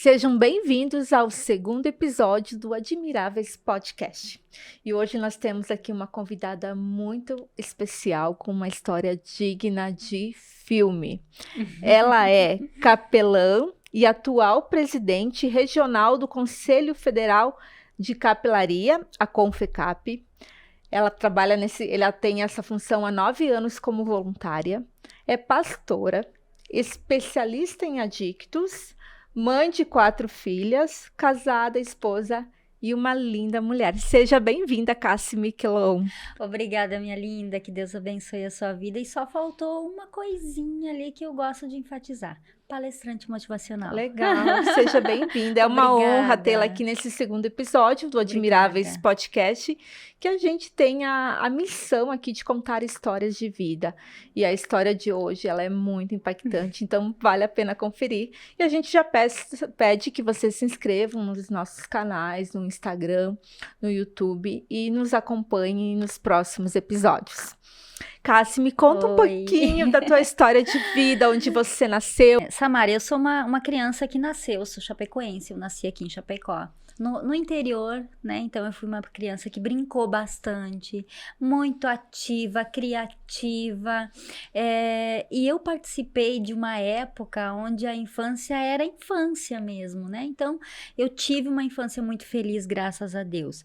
Sejam bem-vindos ao segundo episódio do Admiráveis Podcast. E hoje nós temos aqui uma convidada muito especial com uma história digna de filme. Ela é capelã e atual presidente regional do Conselho Federal de Capelaria, a CONFECAP. Ela tem essa função há 9 anos como voluntária, é pastora, especialista em adictos, mãe de 4 filhas, casada, esposa e uma linda mulher. Seja bem-vinda, Cassi Miquelon. Obrigada, minha linda, que Deus abençoe a sua vida. E só faltou uma coisinha ali que eu gosto de enfatizar. Palestrante motivacional. Legal, seja bem-vinda. É uma honra tê-la aqui nesse segundo episódio do Admiráveis Podcast, que a gente tem a missão aqui de contar histórias de vida. E a história de hoje, ela é muito impactante, então vale a pena conferir. E a gente já pede que vocês se inscrevam nos nossos canais, no Instagram, no YouTube e nos acompanhem nos próximos episódios. Cassi, me conta um pouquinho da tua história de vida, onde você nasceu. Samara, eu sou uma criança que nasceu, eu sou chapecoense, eu nasci aqui em Chapecó. No interior, né? Então eu fui uma criança que brincou bastante, muito ativa, criativa. E eu participei de uma época onde a infância era infância mesmo, né? Então eu tive uma infância muito feliz, graças a Deus.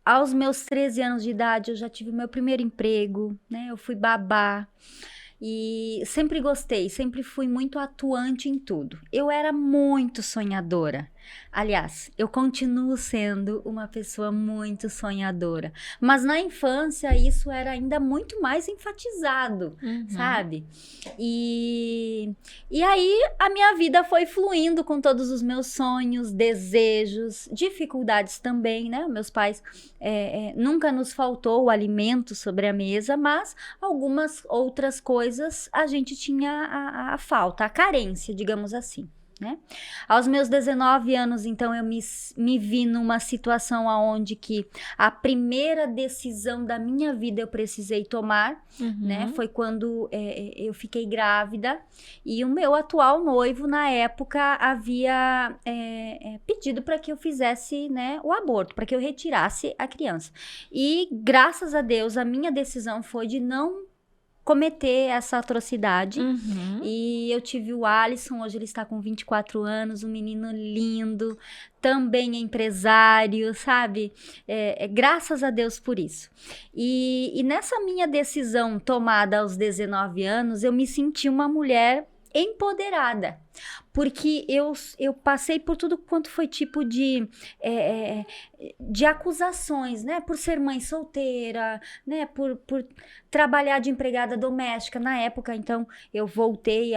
Aos meus 13 anos de idade, eu já tive o meu primeiro emprego, né? Eu fui babá e sempre gostei, sempre fui muito atuante em tudo. Eu era muito sonhadora. Aliás, eu continuo sendo uma pessoa muito sonhadora. Mas na infância, isso era ainda muito mais enfatizado, sabe? E aí, a minha vida foi fluindo com todos os meus sonhos, desejos, dificuldades também, né? Meus pais nunca nos faltou o alimento sobre a mesa, mas algumas outras coisas a gente tinha a falta, a carência, digamos assim. Né? Aos meus 19 anos, então, eu me vi numa situação onde que a primeira decisão da minha vida eu precisei tomar, né? Foi quando eu fiquei grávida e o meu atual noivo, na época, havia pedido para que eu fizesse, né, o aborto, para que eu retirasse a criança. E, graças a Deus, a minha decisão foi de não cometer essa atrocidade. E eu tive o Alisson, hoje ele está com 24 anos, um menino lindo, também é empresário, sabe? Graças a Deus por isso. E nessa minha decisão tomada aos 19 anos, eu me senti uma mulher empoderada, porque eu passei por tudo quanto foi tipo de acusações, né, por ser mãe solteira, né, por trabalhar de empregada doméstica na época. Então eu voltei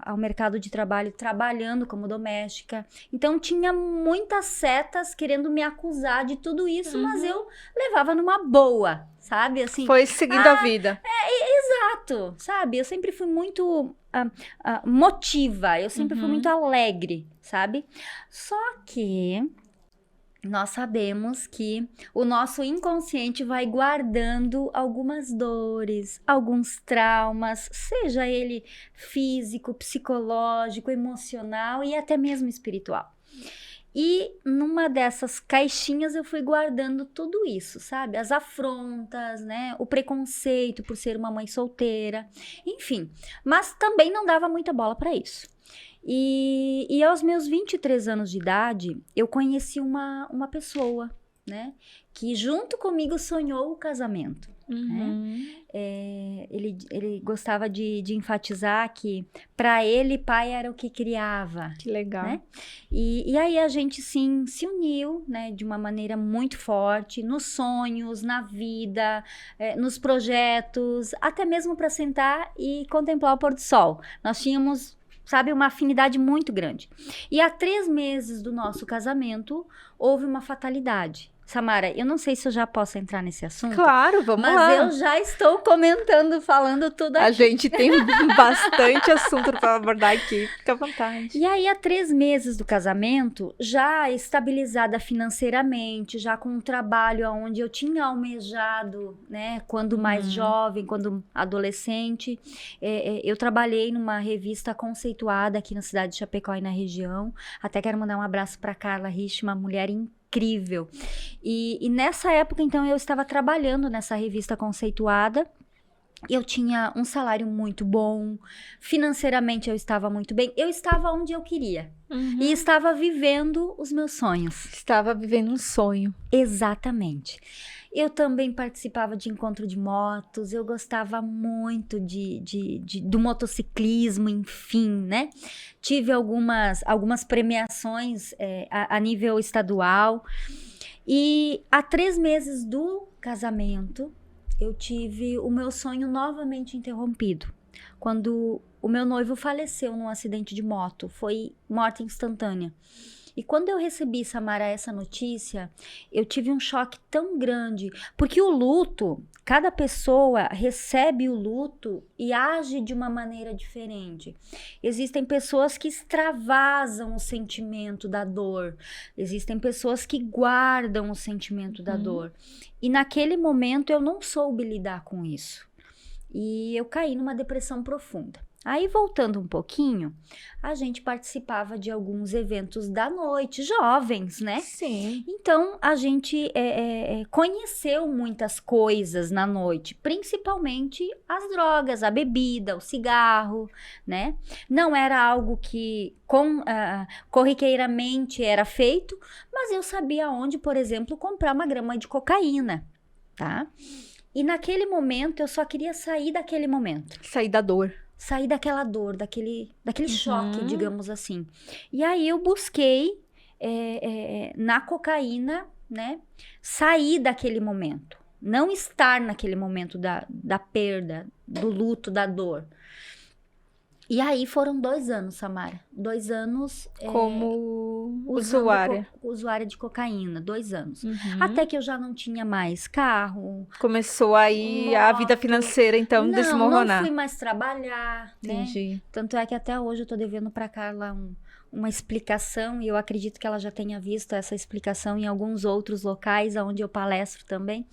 ao mercado de trabalho trabalhando como doméstica, então tinha muitas setas querendo me acusar de tudo isso, mas eu levava numa boa, sabe, assim. Foi seguindo a vida. Exato, sabe, eu sempre fui muito motiva, eu sempre fui muito alegre, sabe? Só que nós sabemos que o nosso inconsciente vai guardando algumas dores, alguns traumas, seja ele físico, psicológico, emocional e até mesmo espiritual. E numa dessas caixinhas eu fui guardando tudo isso, sabe? As afrontas, né? O preconceito por ser uma mãe solteira, enfim. Mas também não dava muita bola para isso. E aos meus 23 anos de idade, eu conheci uma pessoa, né? Que junto comigo sonhou o casamento. Né? Ele gostava de enfatizar que para ele pai era o que criava. Que legal. Né? E aí a gente sim se uniu, né, de uma maneira muito forte nos sonhos, na vida, nos projetos, até mesmo para sentar e contemplar o pôr do sol. Nós tínhamos, sabe, uma afinidade muito grande. E há 3 meses do nosso casamento houve uma fatalidade. Samara, eu não sei se eu já posso entrar nesse assunto. Claro, vamos mas lá. Eu já estou comentando, falando tudo aqui. A gente tem bastante assunto para abordar aqui, fica à vontade. E aí, há 3 meses do casamento, já estabilizada financeiramente, já com um trabalho onde eu tinha almejado, né, quando mais jovem, quando adolescente, eu trabalhei numa revista conceituada aqui na cidade de Chapecó e na região. Até quero mandar um abraço para Carla Rich, uma mulher incrível. E nessa época, então, eu estava trabalhando nessa revista conceituada. Eu tinha um salário muito bom, financeiramente eu estava muito bem, eu estava onde eu queria e estava vivendo os meus sonhos. Estava vivendo um sonho. Exatamente. Eu também participava de encontro de motos, eu gostava muito do motociclismo, enfim, né? Tive algumas premiações a nível estadual. E há 3 meses do casamento, eu tive o meu sonho novamente interrompido. Quando o meu noivo faleceu num acidente de moto, foi morte instantânea. E quando eu recebi, Samara, essa notícia, eu tive um choque tão grande, porque o luto, cada pessoa recebe o luto e age de uma maneira diferente. Existem pessoas que extravasam o sentimento da dor, existem pessoas que guardam o sentimento da dor. E naquele momento eu não soube lidar com isso. E eu caí numa depressão profunda. Aí, voltando um pouquinho, a gente participava de alguns eventos da noite, jovens, né? Sim. Então, a gente conheceu muitas coisas na noite, principalmente as drogas, a bebida, o cigarro, né? Não era algo que corriqueiramente era feito, mas eu sabia onde, por exemplo, comprar uma grama de cocaína, tá? E naquele momento, eu só queria sair daquele momento. Sair da dor. Sair daquela dor, daquele choque, digamos assim. E aí eu busquei na cocaína, né, sair daquele momento. Não estar naquele momento da perda, do luto, da dor. E aí foram 2 anos, Samara. 2 anos... Como usuária. Usuária de cocaína, 2 anos. Até que eu já não tinha mais carro. Começou aí a vida financeira, então, desmoronar. Não fui mais trabalhar, Entendi. né? Tanto é que até hoje eu tô devendo pra Carla uma explicação, e eu acredito que ela já tenha visto essa explicação em alguns outros locais onde eu palestro também.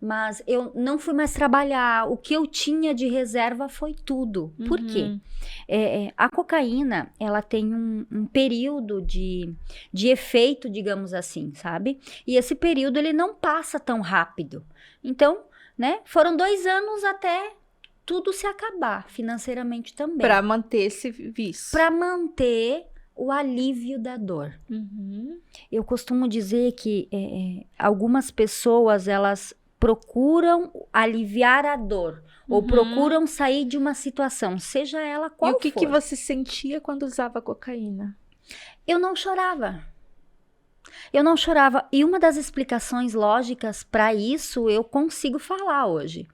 Mas eu não fui mais trabalhar. O que eu tinha de reserva foi tudo. Por quê? A cocaína, ela tem um período de efeito, digamos assim, sabe? E esse período, ele não passa tão rápido. Então, né? Foram 2 anos até tudo se acabar, financeiramente também. Para manter esse vício. Para manter o alívio da dor. Eu costumo dizer que algumas pessoas, elas procuram aliviar a dor, ou procuram sair de uma situação, seja ela qual for. E o que você sentia quando usava cocaína? Eu não chorava. Eu não chorava. E uma das explicações lógicas para isso eu consigo falar hoje.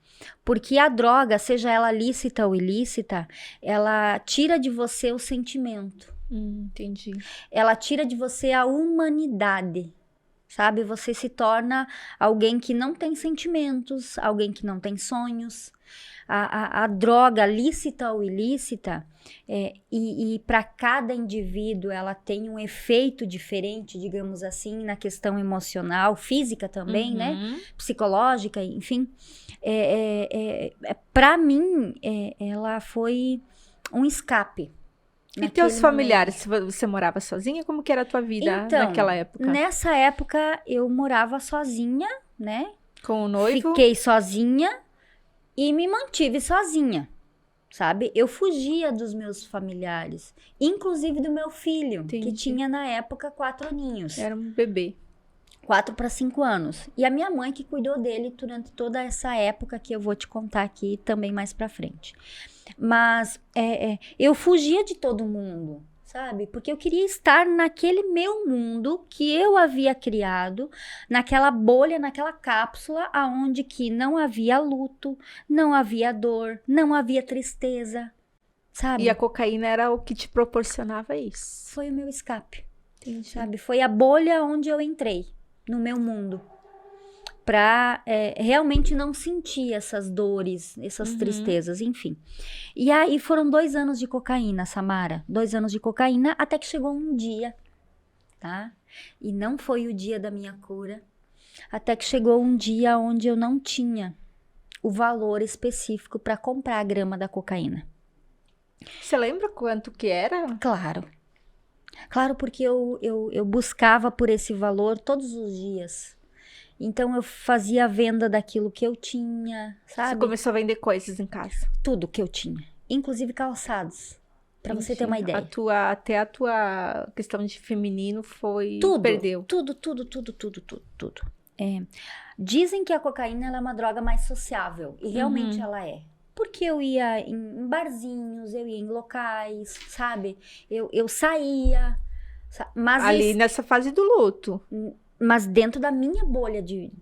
Porque a droga, seja ela lícita ou ilícita, ela tira de você o sentimento. Entendi. Ela tira de você a humanidade. Sabe, você se torna alguém que não tem sentimentos, alguém que não tem sonhos. A droga, lícita ou ilícita, e para cada indivíduo ela tem um efeito diferente, digamos assim, na questão emocional, física também, né? Psicológica, enfim. Para mim, ela foi um escape. E teus familiares, você morava sozinha? Como que era a tua vida naquela época? Nessa época eu morava sozinha, né? Com o noivo? Fiquei sozinha e me mantive sozinha, sabe? Eu fugia dos meus familiares, inclusive do meu filho, que tinha na época 4 aninhos. Era um bebê. 4 para 5 anos. E a minha mãe que cuidou dele durante toda essa época que eu vou te contar aqui também mais pra frente. Mas eu fugia de todo mundo, sabe? Porque eu queria estar naquele meu mundo que eu havia criado, naquela bolha, naquela cápsula, aonde que não havia luto, não havia dor, não havia tristeza, sabe? E a cocaína era o que te proporcionava isso? Foi o meu escape, sabe? Foi a bolha onde eu entrei. no meu mundo. Pra realmente não sentir essas dores, essas tristezas, enfim. E aí foram 2 anos de cocaína, Samara. 2 anos de cocaína, até que chegou um dia, tá? E não foi o dia da minha cura. Até que chegou um dia onde eu não tinha o valor específico para comprar a grama da cocaína. Você lembra quanto que era? Claro. Claro, porque eu buscava por esse valor todos os dias. Então, eu fazia a venda daquilo que eu tinha, sabe? Você começou a vender coisas em casa. Tudo que eu tinha. Inclusive calçados. Pra você ter uma ideia. Até a tua questão de feminino foi... Tudo. Perdeu. Tudo. Dizem que a cocaína ela é uma droga mais sociável. E realmente ela é. Porque eu ia em barzinhos, eu ia em locais, sabe? Eu saía. Mas ali nessa fase do luto. Mas dentro da minha bolha de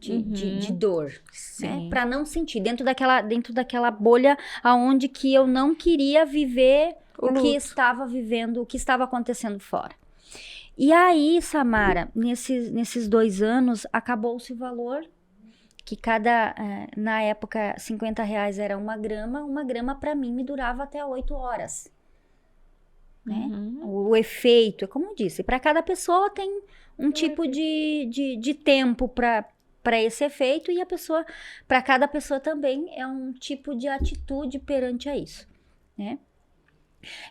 dor, né? Para não sentir, dentro daquela bolha aonde que eu não queria viver o que estava vivendo, o que estava acontecendo fora. E aí, Samara, nesses 2 anos, acabou-se o valor, que na época, R$50 era uma grama para mim me durava até 8 horas. Né? O efeito, é como eu disse, para cada pessoa tem um tipo de tempo para esse efeito e para cada pessoa também é um tipo de atitude perante a isso, né?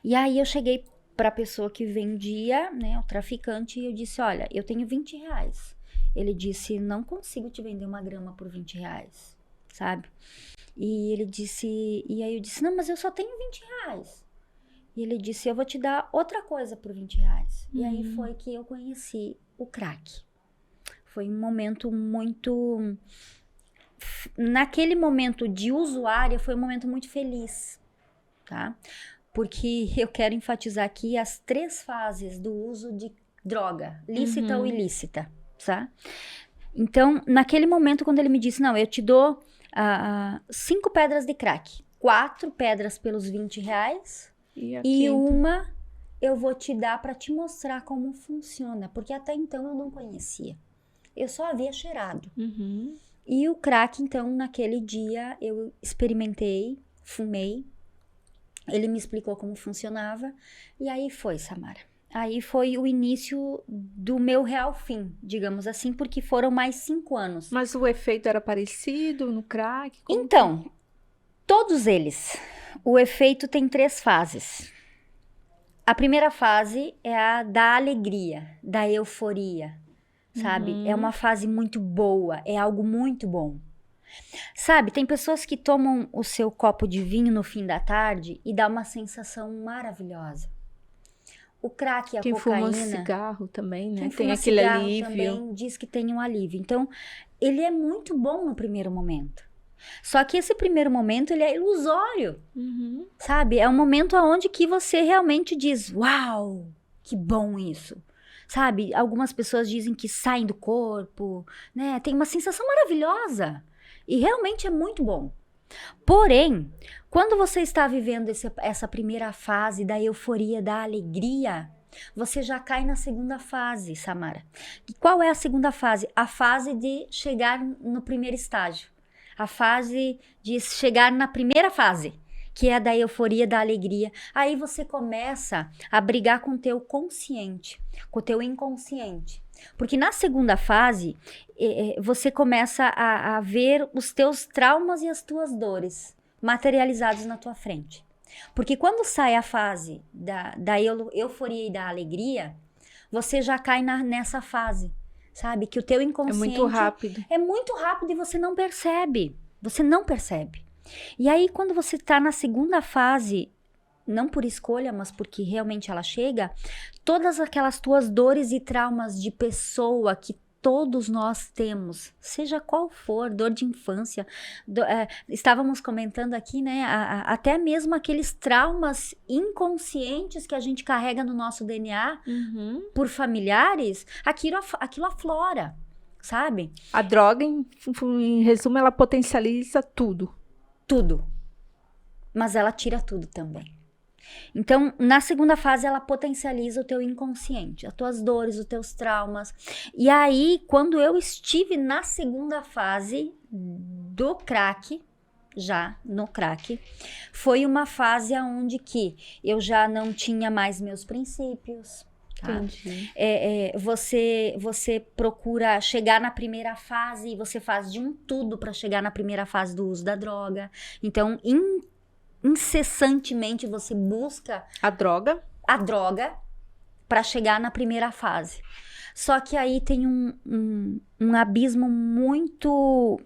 E aí eu cheguei para a pessoa que vendia, né, o traficante, e eu disse, olha, eu tenho R$20. Ele disse, não consigo te vender uma grama por R$20, sabe? E ele disse, e aí eu disse, não, mas eu só tenho R$20. E ele disse, eu vou te dar outra coisa por R$20. E aí foi que eu conheci o crack. Foi um momento muito... Naquele momento de usuária, foi um momento muito feliz, tá? Porque eu quero enfatizar aqui as 3 fases do uso de droga, lícita ou ilícita, tá? Então, naquele momento, quando ele me disse, não, eu te dou 5 pedras de crack, 4 pedras pelos R$20... E uma eu vou te dar para te mostrar como funciona, porque até então eu não conhecia. Eu só havia cheirado. E o crack, então, naquele dia eu experimentei, fumei. Ele me explicou como funcionava. E aí foi, Samara. Aí foi o início do meu real fim, digamos assim, porque foram mais 5 anos. Mas o efeito era parecido no crack? Então, todos eles... O efeito tem 3 fases. A primeira fase é a da alegria, da euforia, sabe? É uma fase muito boa, é algo muito bom. Sabe, tem pessoas que tomam o seu copo de vinho no fim da tarde e dá uma sensação maravilhosa. O crack e a cocaína... Quem fuma um cigarro também, né? Tem aquele alívio. Também diz que tem um alívio. Então, ele é muito bom no primeiro momento. Só que esse primeiro momento, ele é ilusório, sabe? É um momento onde que você realmente diz, uau, que bom isso, sabe? Algumas pessoas dizem que saem do corpo, né? Tem uma sensação maravilhosa e realmente é muito bom. Porém, quando você está vivendo essa primeira fase da euforia, da alegria, você já cai na segunda fase, Samara. E qual é a segunda fase? A fase de chegar no primeiro estágio. A fase de chegar na primeira fase, que é a da euforia, da alegria. Aí você começa a brigar com o teu consciente, com o teu inconsciente. Porque na segunda fase, você começa a ver os teus traumas e as tuas dores materializados na tua frente. Porque quando sai a fase da euforia e da alegria, você já cai nessa fase. Sabe? Que o teu inconsciente... É muito rápido. É muito rápido e você não percebe. Você não percebe. E aí, quando você tá na segunda fase, não por escolha, mas porque realmente ela chega, todas aquelas tuas dores e traumas de pessoa que todos nós temos, seja qual for, dor de infância, estávamos comentando aqui, né, até mesmo aqueles traumas inconscientes que a gente carrega no nosso DNA por familiares, aquilo aflora, sabe? A droga, em resumo, ela potencializa tudo. Tudo. Mas ela tira tudo também. Então, na segunda fase, ela potencializa o teu inconsciente, as tuas dores, os teus traumas. E aí, quando eu estive na segunda fase do crack, já no crack, foi uma fase onde que eu já não tinha mais meus princípios. Tá? Entendi. Você procura chegar na primeira fase e você faz de um tudo para chegar na primeira fase do uso da droga. Então, incessantemente você busca A droga? a droga para chegar na primeira fase. Só que aí tem um abismo muito,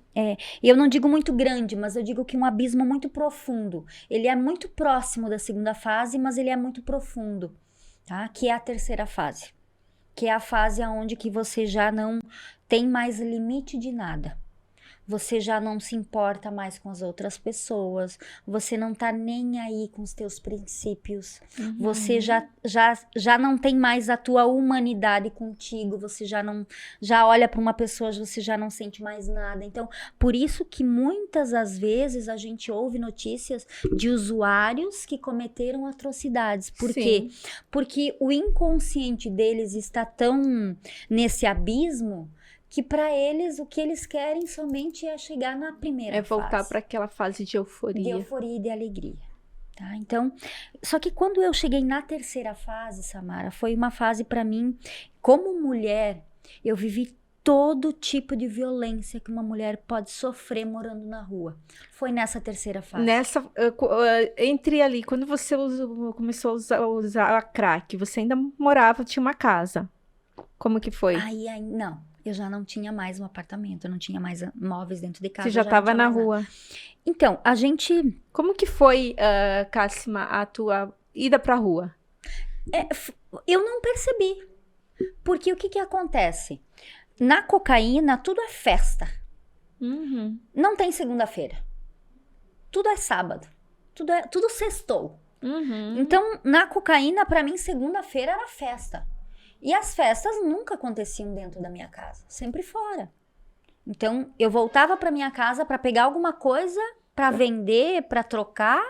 eu não digo muito grande, mas eu digo que um abismo muito profundo. Ele é muito próximo da segunda fase, mas ele é muito profundo, tá? Que é a terceira fase, que é a fase onde que você já não tem mais limite de nada. Você já não se importa mais com as outras pessoas, você não tá nem aí com os teus princípios, você já não tem mais a tua humanidade contigo, você já olha para uma pessoa, você já não sente mais nada. Então, por isso que muitas das vezes a gente ouve notícias de usuários que cometeram atrocidades. Por quê? Porque o inconsciente deles está tão nesse abismo que para eles o que eles querem somente é chegar na primeira fase. É voltar para aquela fase de euforia. De euforia e de alegria. Tá? Então, só que quando eu cheguei na terceira fase, Samara, foi uma fase para mim, como mulher, eu vivi todo tipo de violência que uma mulher pode sofrer morando na rua. Foi nessa terceira fase. Entre ali, quando você começou a usar a crack, você ainda morava, tinha uma casa. Como que foi? Não. Eu já não tinha mais um apartamento, eu não tinha mais móveis dentro de casa. Você já estava na rua. Então, a gente... Como que foi, Cássima, a tua ida pra rua? Eu não percebi. Porque o que acontece? Na cocaína, tudo é festa. Não tem segunda-feira. Tudo é sábado. Tudo sextou. Então, na cocaína, pra mim, segunda-feira era festa. E as festas nunca aconteciam dentro da minha casa, sempre fora. Então, eu voltava para minha casa para pegar alguma coisa, para vender, para trocar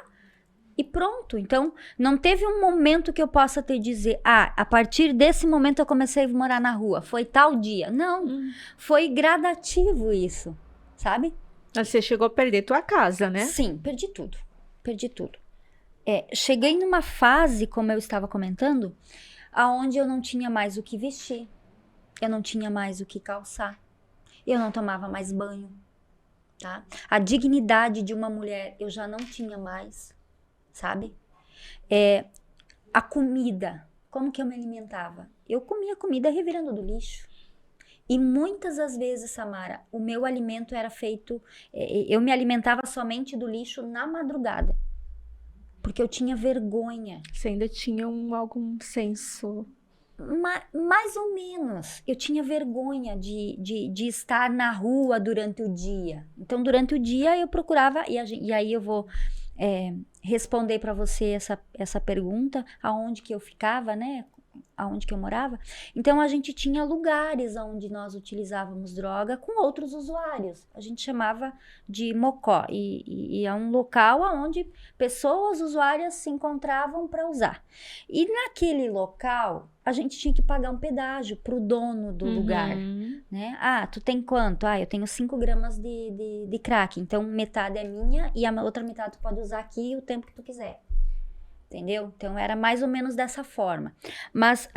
e pronto. Então, não teve um momento que eu possa te dizer, a partir desse momento eu comecei a morar na rua, foi tal dia. Não, foi gradativo isso, sabe? Você chegou a perder tua casa, né? Sim, perdi tudo. Cheguei numa fase, como eu estava comentando, aonde eu não tinha mais o que vestir, eu não tinha mais o que calçar, eu não tomava mais banho, tá? A dignidade de uma mulher eu já não tinha mais, sabe? A comida, como que eu me alimentava? Eu comia comida revirando do lixo. E muitas das vezes, Samara, o meu alimento era feito, eu me alimentava somente do lixo na madrugada. Porque eu tinha vergonha. Você ainda tinha algum senso? Mais ou menos. Eu tinha vergonha de estar na rua durante o dia. Então, durante o dia, eu procurava... E aí eu vou responder para você essa pergunta. Aonde que eu ficava, né? Aonde que eu morava. Então, a gente tinha lugares onde nós utilizávamos droga com outros usuários. A gente chamava de mocó. E é um local onde pessoas usuárias se encontravam para usar. E naquele local, a gente tinha que pagar um pedágio para o dono do lugar. Né? Tu tem quanto? Eu tenho 5 gramas de crack. Então, metade é minha e a outra metade tu pode usar aqui o tempo que tu quiser. Entendeu? Então, era mais ou menos dessa forma. Mas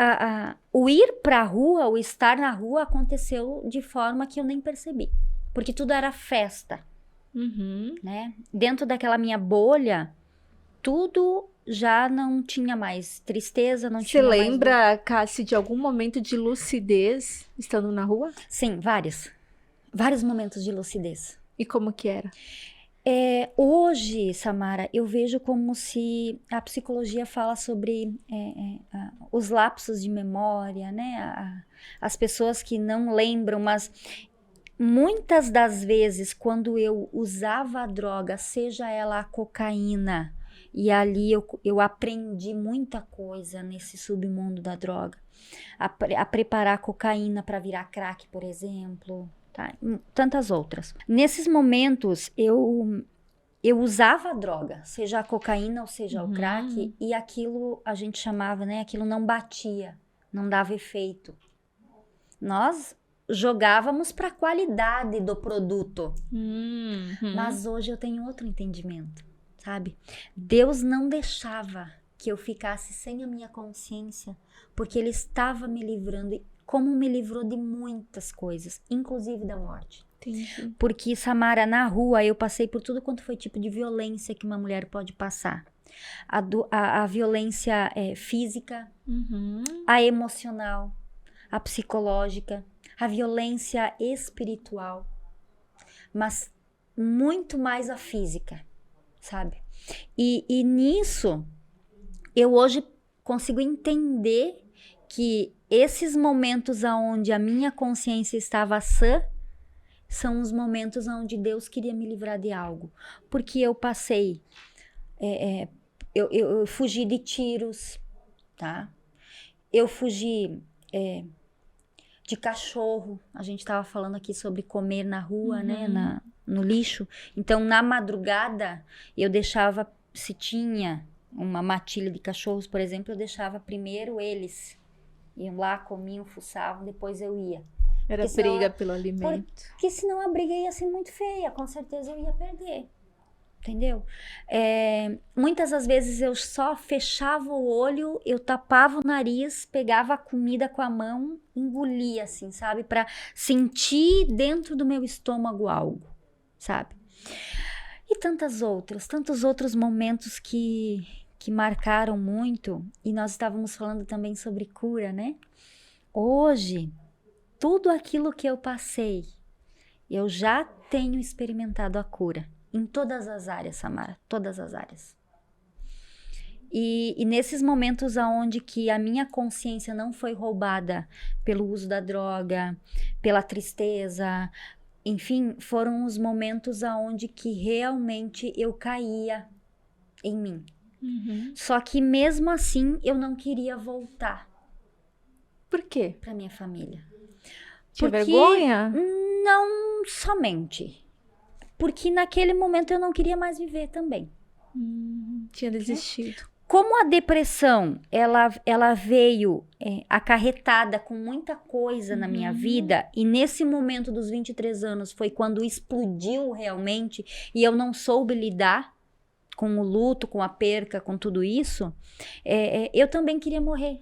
o ir pra rua, o estar na rua, aconteceu de forma que eu nem percebi. Porque tudo era festa. Né? Dentro daquela minha bolha, tudo já não tinha mais tristeza, não tinha mais... Você lembra, Cassi, de algum momento de lucidez estando na rua? Sim, vários. Vários momentos de lucidez. E como que era? Hoje, Samara, eu vejo como se a psicologia fala sobre os lapsos de memória, né? As pessoas que não lembram, mas muitas das vezes, quando eu usava a droga, seja ela a cocaína, e ali eu aprendi muita coisa nesse submundo da droga. A preparar cocaína para virar crack, por exemplo. Tá? Tantas outras. Nesses momentos, eu eu usava a droga, seja a cocaína ou seja o Uhum. crack, e aquilo a gente chamava, né? Aquilo não batia, não dava efeito. Nós jogávamos para a qualidade do produto, Uhum. mas hoje eu tenho outro entendimento, sabe? Deus não deixava que eu ficasse sem a minha consciência, porque Ele estava me livrando, como me livrou de muitas coisas, inclusive da morte. Entendi. Porque, Samara, na rua eu passei por tudo quanto foi tipo de violência que uma mulher pode passar. A violência física, Uhum. a emocional, a psicológica, a violência espiritual, mas muito mais a física, sabe? E nisso, eu hoje consigo entender que esses momentos onde a minha consciência estava sã, são os momentos onde Deus queria me livrar de algo. Porque eu passei, eu fugi de tiros, tá? Eu fugi de cachorro. A gente estava falando aqui sobre comer na rua, né? No lixo. Então, na madrugada, eu deixava, se tinha uma matilha de cachorros, por exemplo, eu deixava primeiro eles. Iam lá, comiam, fuçavam, depois eu ia. Era Porque senão briga pelo alimento. Porque senão a briga ia ser muito feia, com certeza eu ia perder, entendeu? Muitas das vezes eu só fechava o olho, eu tapava o nariz, pegava a comida com a mão, engolia assim, sabe? Pra sentir dentro do meu estômago algo, sabe? E tantos outros momentos que marcaram muito, e nós estávamos falando também sobre cura, né? Hoje, tudo aquilo que eu passei, eu já tenho experimentado a cura. Em todas as áreas, Samara. Todas as áreas. E nesses momentos onde que a minha consciência não foi roubada pelo uso da droga, pela tristeza, enfim, foram os momentos onde que realmente eu caía em mim. Uhum. Só que mesmo assim, eu não queria voltar Por quê? para minha família. Tinha Porque vergonha? não somente. Porque naquele momento eu não queria mais viver também. Tinha desistido. Como a depressão, ela veio acarretada com muita coisa na minha vida, e nesse momento dos 23 anos foi quando explodiu realmente, e eu não soube lidar com o luto, com a perca, com tudo isso, eu também queria morrer.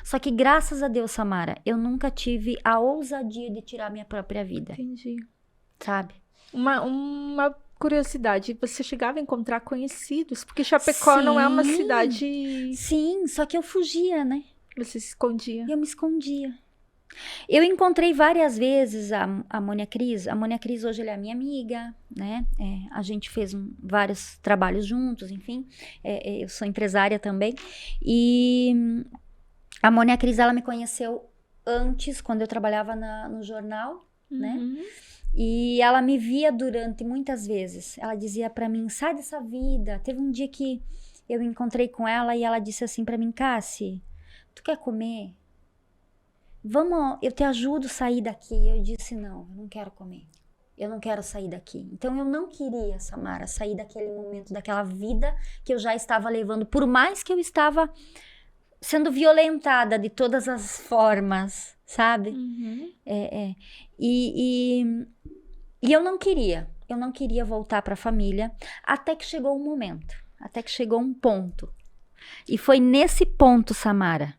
Só que graças a Deus, Samara, eu nunca tive a ousadia de tirar minha própria vida, Entendi. sabe? Uma curiosidade, você chegava a encontrar conhecidos? Porque Chapecó não é uma Sim. cidade... Sim, só que eu fugia, né? Você se escondia. Eu me escondia. Eu encontrei várias vezes a Mônia Cris. A Mônia Cris hoje ela é minha amiga, né? A gente fez vários trabalhos juntos, enfim. Eu sou empresária também. E a Mônia Cris, ela me conheceu antes, quando eu trabalhava no jornal, né? E ela me via durante muitas vezes. Ela dizia pra mim, sai dessa vida. Teve um dia que eu encontrei com ela e ela disse assim pra mim, Cassi, tu quer comer? Vamos, eu te ajudo a sair daqui. Eu disse, não, eu não quero comer. Eu não quero sair daqui. Então eu não queria, Samara, sair daquele momento, daquela vida que eu já estava levando. Por mais que eu estava sendo violentada de todas as formas, sabe? E eu não queria voltar para a família, até que chegou um momento, até que chegou um ponto. E foi nesse ponto, Samara,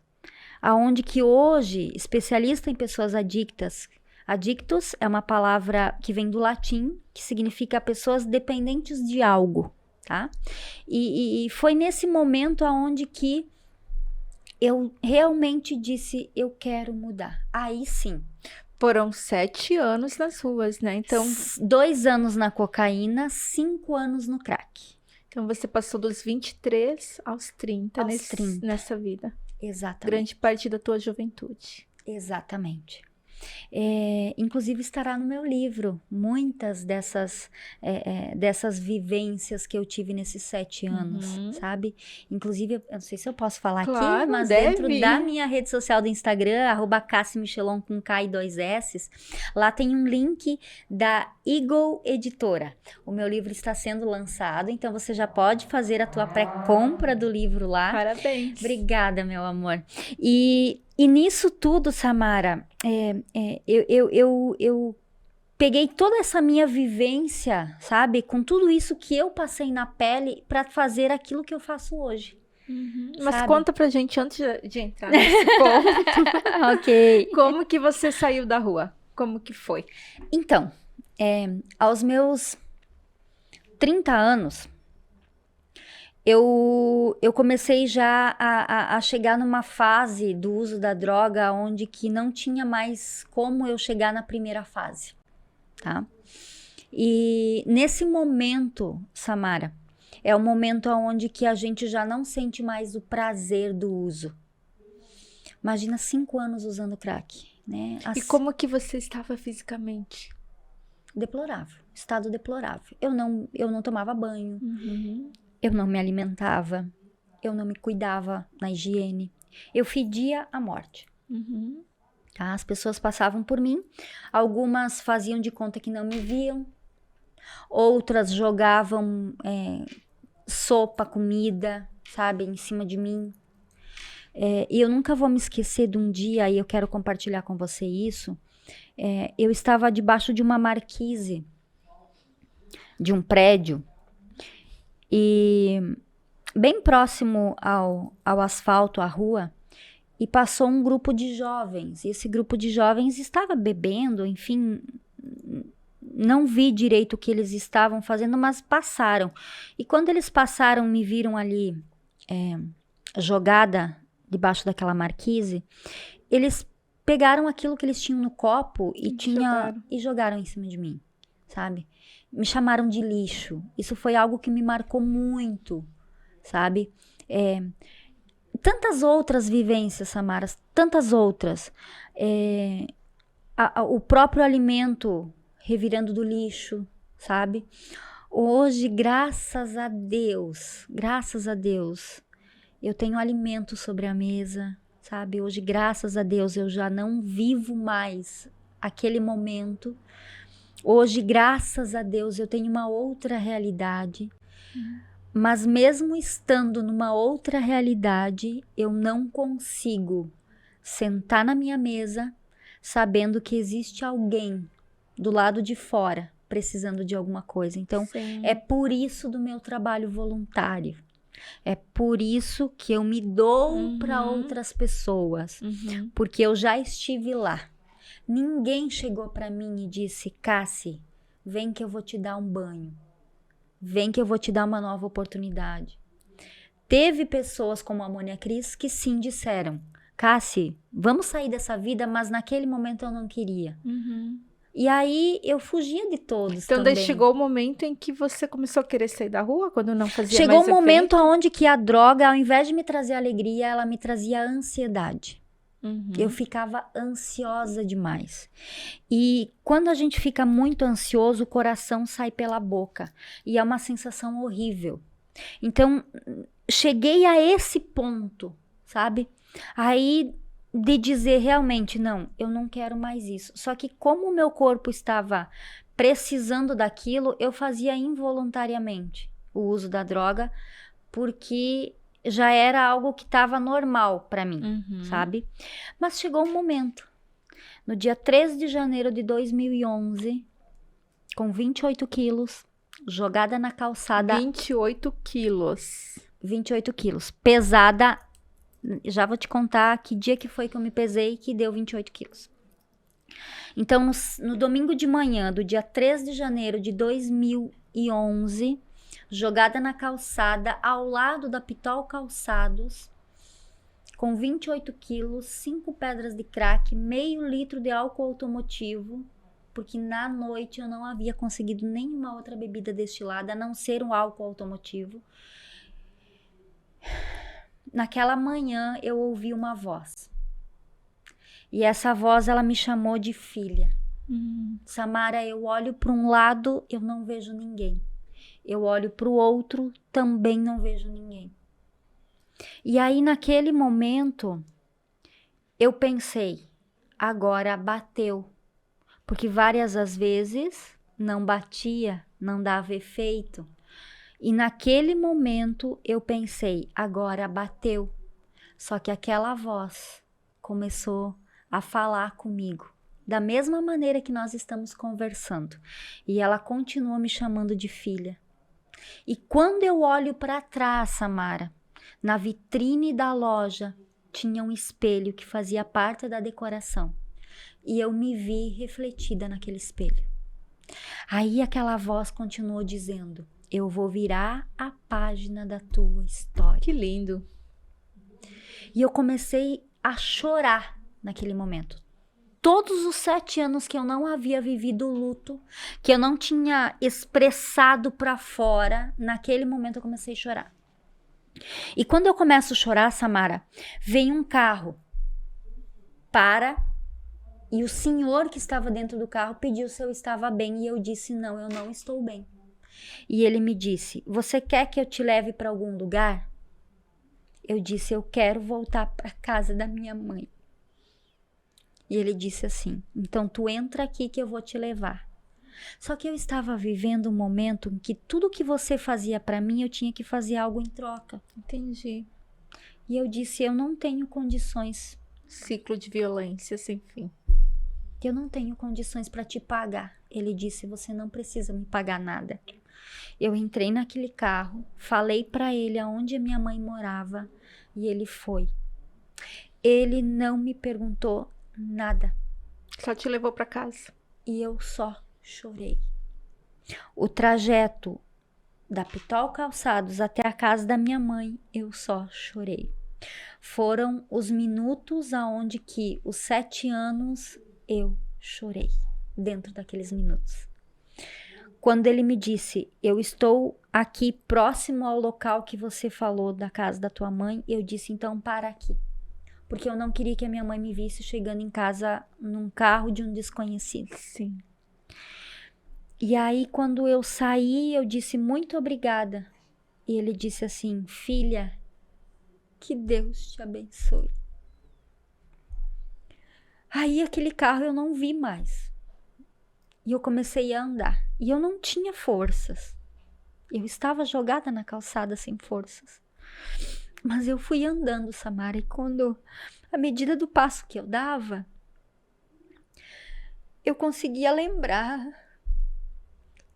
aonde que hoje, especialista em pessoas adictas, adictos é uma palavra que vem do latim, que significa pessoas dependentes de algo, tá? E foi nesse momento aonde que eu realmente disse, eu quero mudar. Aí sim. Foram 7 anos nas ruas, né? Então, 2 anos na cocaína, 5 anos no crack. então você passou dos 23 aos 30, Aos 30. nessa vida. Exatamente. Grande parte da tua juventude. Exatamente. Inclusive estará no meu livro, muitas dessas vivências que eu tive nesses 7 anos, sabe? Inclusive, eu não sei se eu posso falar Claro, aqui, mas deve. dentro da minha rede social do Instagram, @CassiMichelon com K e 2 S, lá tem um link da Eagle Editora. O meu livro está sendo lançado, então você já pode fazer a tua pré-compra do livro lá. Parabéns. Obrigada, meu amor. E nisso tudo, Samara, eu peguei toda essa minha vivência, sabe? Com tudo isso que eu passei na pele para fazer aquilo que eu faço hoje. Mas sabe? conta pra gente, antes de entrar nesse ponto, Ok. como que você saiu da rua? Como que foi? Então, aos meus 30 anos, eu comecei já a chegar numa fase do uso da droga onde que não tinha mais como eu chegar na primeira fase, tá? E nesse momento, Samara, é o momento onde que a gente já não sente mais o prazer do uso. Imagina 5 anos usando crack, né? E como que você estava fisicamente? Deplorável, estado deplorável. Eu não tomava banho. Eu não me alimentava, eu não me cuidava na higiene, eu fedia a morte. Tá? As pessoas passavam por mim, algumas faziam de conta que não me viam, outras jogavam sopa, comida, sabe, em cima de mim. E eu nunca vou me esquecer de um dia, e eu quero compartilhar com você isso. Eu estava debaixo de uma marquise de um prédio, e bem próximo ao asfalto, à rua, e passou um grupo de jovens. E esse grupo de jovens estava bebendo, enfim, não vi direito o que eles estavam fazendo, mas passaram. E quando eles passaram, me viram ali jogada debaixo daquela marquise, eles pegaram aquilo que eles tinham no copo e jogaram em cima de mim, sabe? Me chamaram de lixo. Isso foi algo que me marcou muito, sabe? Tantas outras vivências, Samara, tantas outras. O próprio alimento revirando do lixo, sabe? Hoje, graças a Deus, eu tenho alimento sobre a mesa, sabe? Hoje, graças a Deus, eu já não vivo mais aquele momento. Hoje, graças a Deus, eu tenho uma outra realidade, mas mesmo estando numa outra realidade, eu não consigo sentar na minha mesa sabendo que existe alguém do lado de fora precisando de alguma coisa. Então, é por isso do meu trabalho voluntário. É por isso que eu me dou para outras pessoas, porque eu já estive lá. Ninguém chegou para mim e disse: Cassi, vem que eu vou te dar um banho. Vem que eu vou te dar uma nova oportunidade. Teve pessoas como a Mônia Cris que sim disseram: Cassi, vamos sair dessa vida, mas naquele momento eu não queria. E aí eu fugia de todos então, também. daí chegou o momento em que você começou a querer sair da rua, quando não fazia Chegou mais um momento efeito? onde que a droga, ao invés de me trazer alegria, ela me trazia ansiedade. Eu ficava ansiosa demais. E quando a gente fica muito ansioso, o coração sai pela boca. E é uma sensação horrível. Então, cheguei a esse ponto, sabe? Aí, de dizer realmente, não, eu não quero mais isso. Só que como o meu corpo estava precisando daquilo, eu fazia involuntariamente o uso da droga, porque já era algo que estava normal para mim, sabe? Mas chegou um momento, no dia 13 de janeiro de 2011, com 28 quilos, jogada na calçada. 28 quilos. 28 quilos, pesada. Já vou te contar que dia que foi que eu me pesei que deu 28 quilos. Então, no domingo de manhã, do dia 13 de janeiro de 2011... jogada na calçada, ao lado da Pitol Calçados, com 28 quilos, 5 pedras de crack, meio litro de álcool automotivo, porque na noite eu não havia conseguido nenhuma outra bebida destilada, a não ser um álcool automotivo. Naquela manhã eu ouvi uma voz. E essa voz, ela me chamou de filha. Samara, eu olho para um lado, eu não vejo ninguém. Eu olho para o outro, também não vejo ninguém. E aí, naquele momento, eu pensei, agora bateu. Porque várias as vezes não batia, não dava efeito. E naquele momento eu pensei, agora bateu. Só que aquela voz começou a falar comigo, da mesma maneira que nós estamos conversando. E ela continua me chamando de filha. E quando eu olho para trás, Samara, na vitrine da loja tinha um espelho que fazia parte da decoração. E eu me vi refletida naquele espelho. Aí aquela voz continuou dizendo, eu vou virar a página da tua história. Que lindo. E eu comecei a chorar naquele momento. Todos os 7 anos que eu não havia vivido o luto, que eu não tinha expressado para fora, naquele momento eu comecei a chorar. E quando eu começo a chorar, Samara, vem um carro, para, e o senhor que estava dentro do carro pediu se eu estava bem, e eu disse, não, eu não estou bem. E ele me disse, você quer que eu te leve para algum lugar? Eu disse, eu quero voltar para casa da minha mãe. E ele disse assim, então tu entra aqui que eu vou te levar. Só que eu estava vivendo um momento em que tudo que você fazia para mim, eu tinha que fazer algo em troca. Entendi. E eu disse, eu não tenho condições. Ciclo de violência sem fim. Eu não tenho condições para te pagar. Ele disse, você não precisa me pagar nada. Eu entrei naquele carro, falei para ele aonde a minha mãe morava e ele foi. Ele não me perguntou nada. Só te levou para casa. E eu só chorei. O trajeto da Pitol Calçados até a casa da minha mãe, eu só chorei. Foram os minutos aonde que os 7 anos eu chorei, dentro daqueles minutos. Quando ele me disse, eu estou aqui próximo ao local que você falou da casa da tua mãe, eu disse, então para aqui. Porque eu não queria que a minha mãe me visse chegando em casa num carro de um desconhecido. Sim. E aí, quando eu saí, eu disse, muito obrigada. E ele disse assim, filha, que Deus te abençoe. Aí, aquele carro eu não vi mais. E eu comecei a andar. E eu não tinha forças. Eu estava jogada na calçada sem forças. Mas eu fui andando, Samara, e quando, à medida do passo que eu dava, eu conseguia lembrar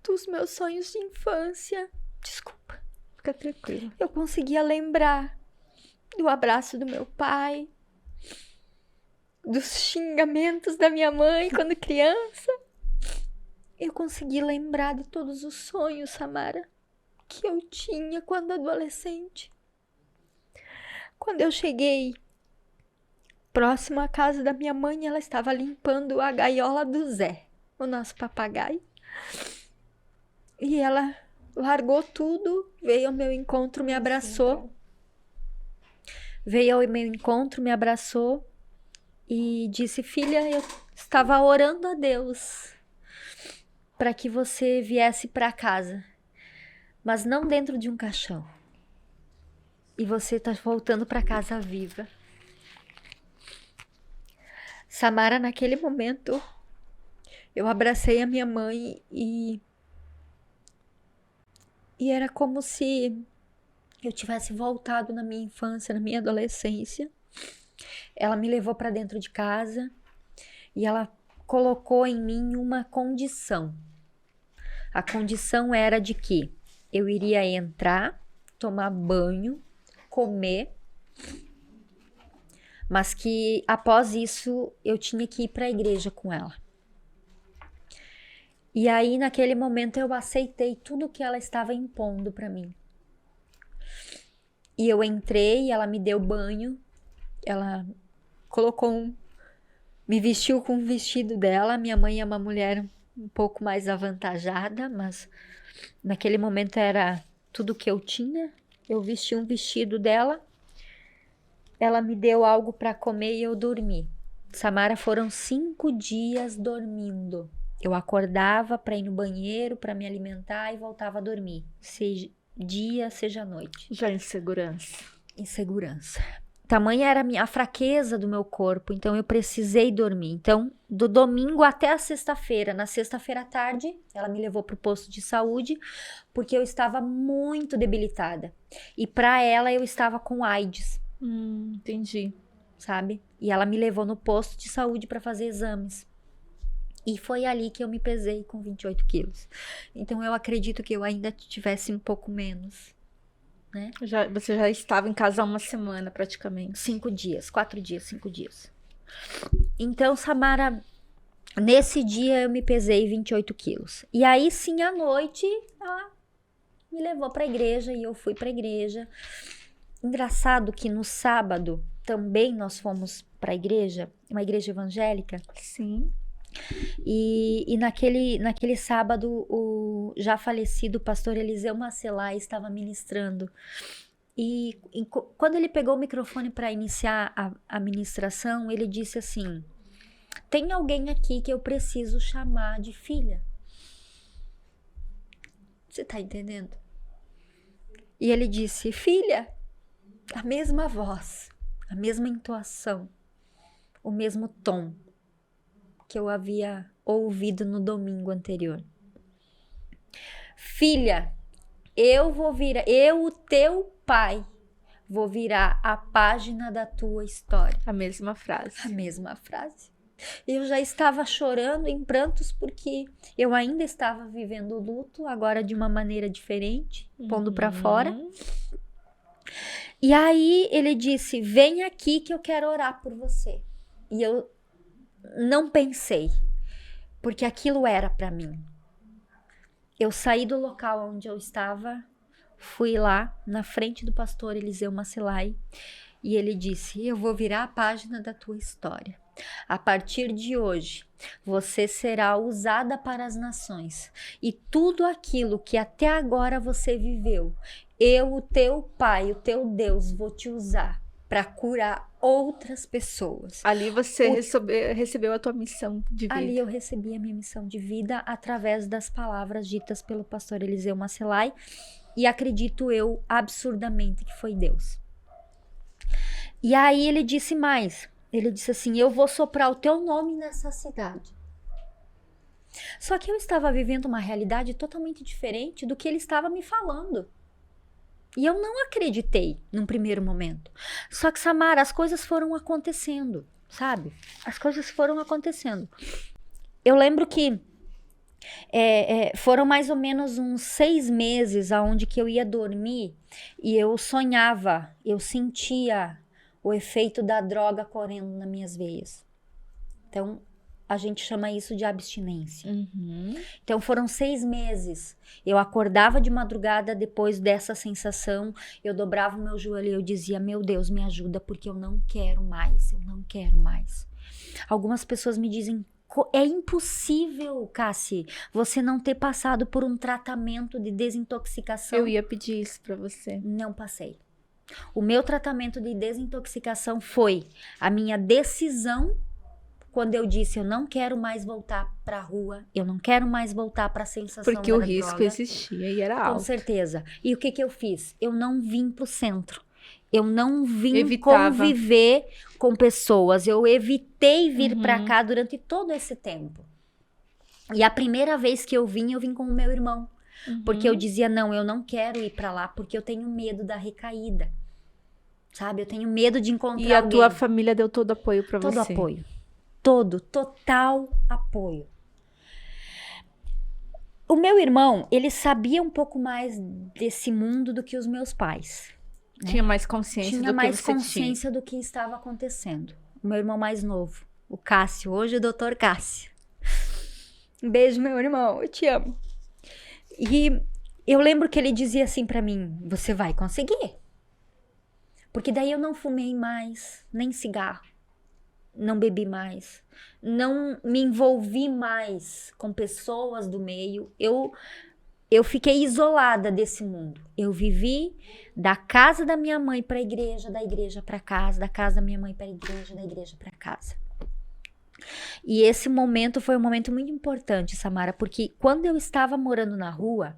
dos meus sonhos de infância. Desculpa. Fica tranquila. Eu conseguia lembrar do abraço do meu pai, dos xingamentos da minha mãe quando criança. Eu consegui lembrar de todos os sonhos, Samara, que eu tinha quando adolescente. Quando eu cheguei próximo à casa da minha mãe, ela estava limpando a gaiola do Zé, o nosso papagaio. E ela largou tudo, veio ao meu encontro, me abraçou. Veio ao meu encontro, me abraçou e disse, filha, eu estava orando a Deus para que você viesse para casa, mas não dentro de um caixão. E você está voltando para casa viva. Samara, naquele momento, eu abracei a minha mãe e era como se eu tivesse voltado na minha infância, na minha adolescência. Ela me levou para dentro de casa e ela colocou em mim uma condição. A condição era de que eu iria entrar, tomar banho, comer, mas que após isso eu tinha que ir para a igreja com ela. E aí naquele momento eu aceitei tudo que ela estava impondo para mim. E eu entrei, ela me deu banho, ela colocou me vestiu com o vestido dela. Minha mãe é uma mulher um pouco mais avantajada, mas naquele momento era tudo que eu tinha. Eu vesti um vestido dela, ela me deu algo para comer e eu dormi. Samara, foram 5 dias dormindo. Eu acordava para ir no banheiro, para me alimentar e voltava a dormir. Seja dia, seja noite. Já em segurança. Insegurança. Tamanha era a fraqueza do meu corpo, então eu precisei dormir. Então, do domingo até a sexta-feira, na sexta-feira à tarde, ela me levou para o posto de saúde, porque eu estava muito debilitada. E para ela, eu estava com AIDS, Entendi. sabe? E ela me levou no posto de saúde para fazer exames. E foi ali que eu me pesei com 28 quilos. Então, eu acredito que eu ainda tivesse um pouco menos, né? Você já estava em casa há uma semana, praticamente. 5 dias, 4 dias, 5 dias. Então, Samara, nesse dia eu me pesei 28 quilos. E aí sim, à noite, ela me levou para a igreja e eu fui para a igreja. Engraçado que no sábado também nós fomos para a igreja, uma igreja evangélica. Sim. E naquele sábado, o já falecido pastor Eliseu Macelai estava ministrando. E quando ele pegou o microfone para iniciar a ministração, ele disse assim: tem alguém aqui que eu preciso chamar de filha. Você tá entendendo? E ele disse: filha, a mesma voz, a mesma entoação, o mesmo tom que eu havia ouvido no domingo anterior. Filha, eu, o teu pai, vou virar a página da tua história. A mesma frase. A mesma frase. Eu já estava chorando em prantos porque eu ainda estava vivendo o luto, agora de uma maneira diferente, pondo para fora. E aí ele disse: vem aqui que eu quero orar por você. E eu não pensei, porque aquilo era para mim. Eu saí do local onde eu estava, fui lá na frente do pastor Eliseu Macelai e ele disse: eu vou virar a página da tua história. A partir de hoje, você será usada para as nações e tudo aquilo que até agora você viveu, eu, o teu pai, o teu Deus, vou te usar para curar outras pessoas. Ali você recebeu a tua missão de vida. Ali eu recebi a minha missão de vida através das palavras ditas pelo pastor Eliseu Macelai e acredito eu absurdamente que foi Deus. E aí ele disse mais, ele disse assim: eu vou soprar o teu nome nessa cidade. Só que eu estava vivendo uma realidade totalmente diferente do que ele estava me falando. E eu não acreditei num primeiro momento. Só que, Samara, as coisas foram acontecendo, sabe? As coisas foram acontecendo. Eu lembro que foram mais ou menos uns 6 meses aonde que eu ia dormir e eu sonhava, eu sentia o efeito da droga correndo nas minhas veias. Então, a gente chama isso de abstinência. Então, foram 6 meses. Eu acordava de madrugada depois dessa sensação, eu dobrava o meu joelho e eu dizia: meu Deus, me ajuda, porque eu não quero mais, eu não quero mais. Algumas pessoas me dizem: é impossível, Cassi, você não ter passado por um tratamento de desintoxicação. Eu ia pedir isso pra você. Não passei. O meu tratamento de desintoxicação foi a minha decisão. Quando eu disse: eu não quero mais voltar para a rua, eu não quero mais voltar para a sensação da droga. Porque o risco existia e era alto. Com certeza. E o que eu fiz? Eu não vim para o centro. Eu não vim conviver com pessoas. Eu evitei vir para cá durante todo esse tempo. E a primeira vez que eu vim com o meu irmão. Porque eu dizia: não, eu não quero ir para lá, porque eu tenho medo da recaída. Sabe? Eu tenho medo de encontrar alguém. E a tua família deu todo apoio para você? Todo apoio. Total apoio. O meu irmão, ele sabia um pouco mais desse mundo do que os meus pais. Né? Tinha mais consciência do que você tinha. Tinha mais consciência do que estava acontecendo. O meu irmão mais novo, o Cássio, hoje o Dr. Cássio. Um beijo, meu irmão, eu te amo. E eu lembro que ele dizia assim pra mim: você vai conseguir. Porque daí eu não fumei mais, nem cigarro. Não bebi mais, não me envolvi mais com pessoas do meio, eu fiquei isolada desse mundo. Eu vivi da casa da minha mãe para a igreja, da igreja para casa, da casa da minha mãe para a igreja, da igreja para casa. E esse momento foi um momento muito importante, Samara, porque quando eu estava morando na rua,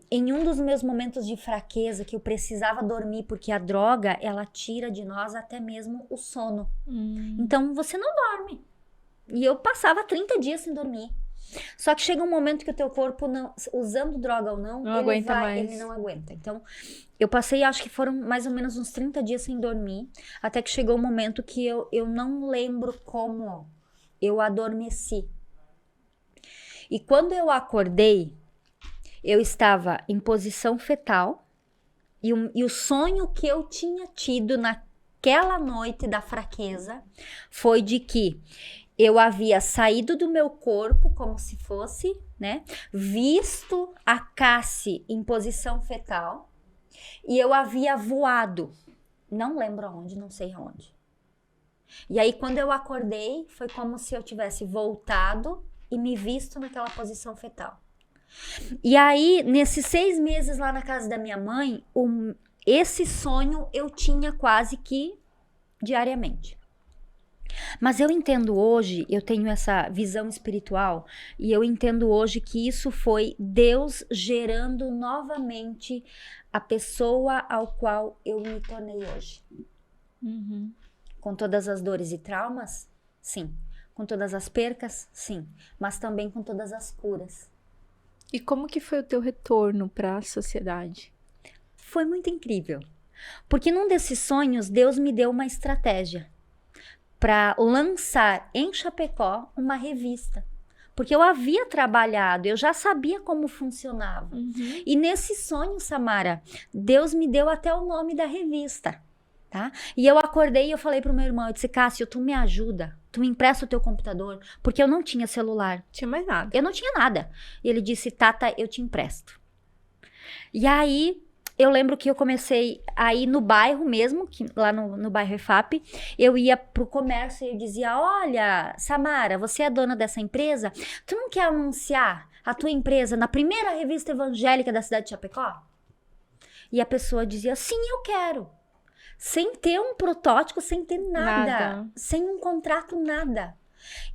em um dos meus momentos de fraqueza, que eu precisava dormir, porque a droga, ela tira de nós até mesmo o sono. Então, você não dorme. E eu passava 30 dias sem dormir. Só que chega um momento que o teu corpo, não, usando droga ou não, ele não aguenta. Então, eu passei, acho que foram mais ou menos uns 30 dias sem dormir, até que chegou um momento que eu não lembro como eu adormeci. E quando eu acordei, eu estava em posição fetal e o sonho que eu tinha tido naquela noite da fraqueza foi de que eu havia saído do meu corpo como se fosse, né, visto a Cassie em posição fetal e eu havia voado. Não lembro aonde, não sei aonde. E aí quando eu acordei, foi como se eu tivesse voltado e me visto naquela posição fetal. E aí, nesses 6 meses lá na casa da minha mãe, esse sonho eu tinha quase que diariamente. Mas eu entendo hoje, eu tenho essa visão espiritual, e eu entendo hoje que isso foi Deus gerando novamente a pessoa ao qual eu me tornei hoje. Com todas as dores e traumas? Sim. Com todas as percas? Sim. Mas também com todas as curas. E como que foi o teu retorno para a sociedade? Foi muito incrível. Porque num desses sonhos, Deus me deu uma estratégia para lançar em Chapecó uma revista. Porque eu havia trabalhado, eu já sabia como funcionava. E nesse sonho, Samara, Deus me deu até o nome da revista. Tá? E eu acordei e eu falei pro meu irmão, eu disse, Cássio, tu me ajuda, tu me empresta o teu computador, porque eu não tinha celular. Tinha mais nada. Eu não tinha nada. E ele disse, Tata, eu te empresto. E aí, eu lembro que eu comecei a ir no bairro mesmo, lá no bairro EFAP, eu ia pro comércio e eu dizia, olha, Samara, você é dona dessa empresa? Tu não quer anunciar a tua empresa na primeira revista evangélica da cidade de Chapecó? E a pessoa dizia, sim, eu quero. Sem ter um protótipo, sem ter nada. Sem um contrato, nada.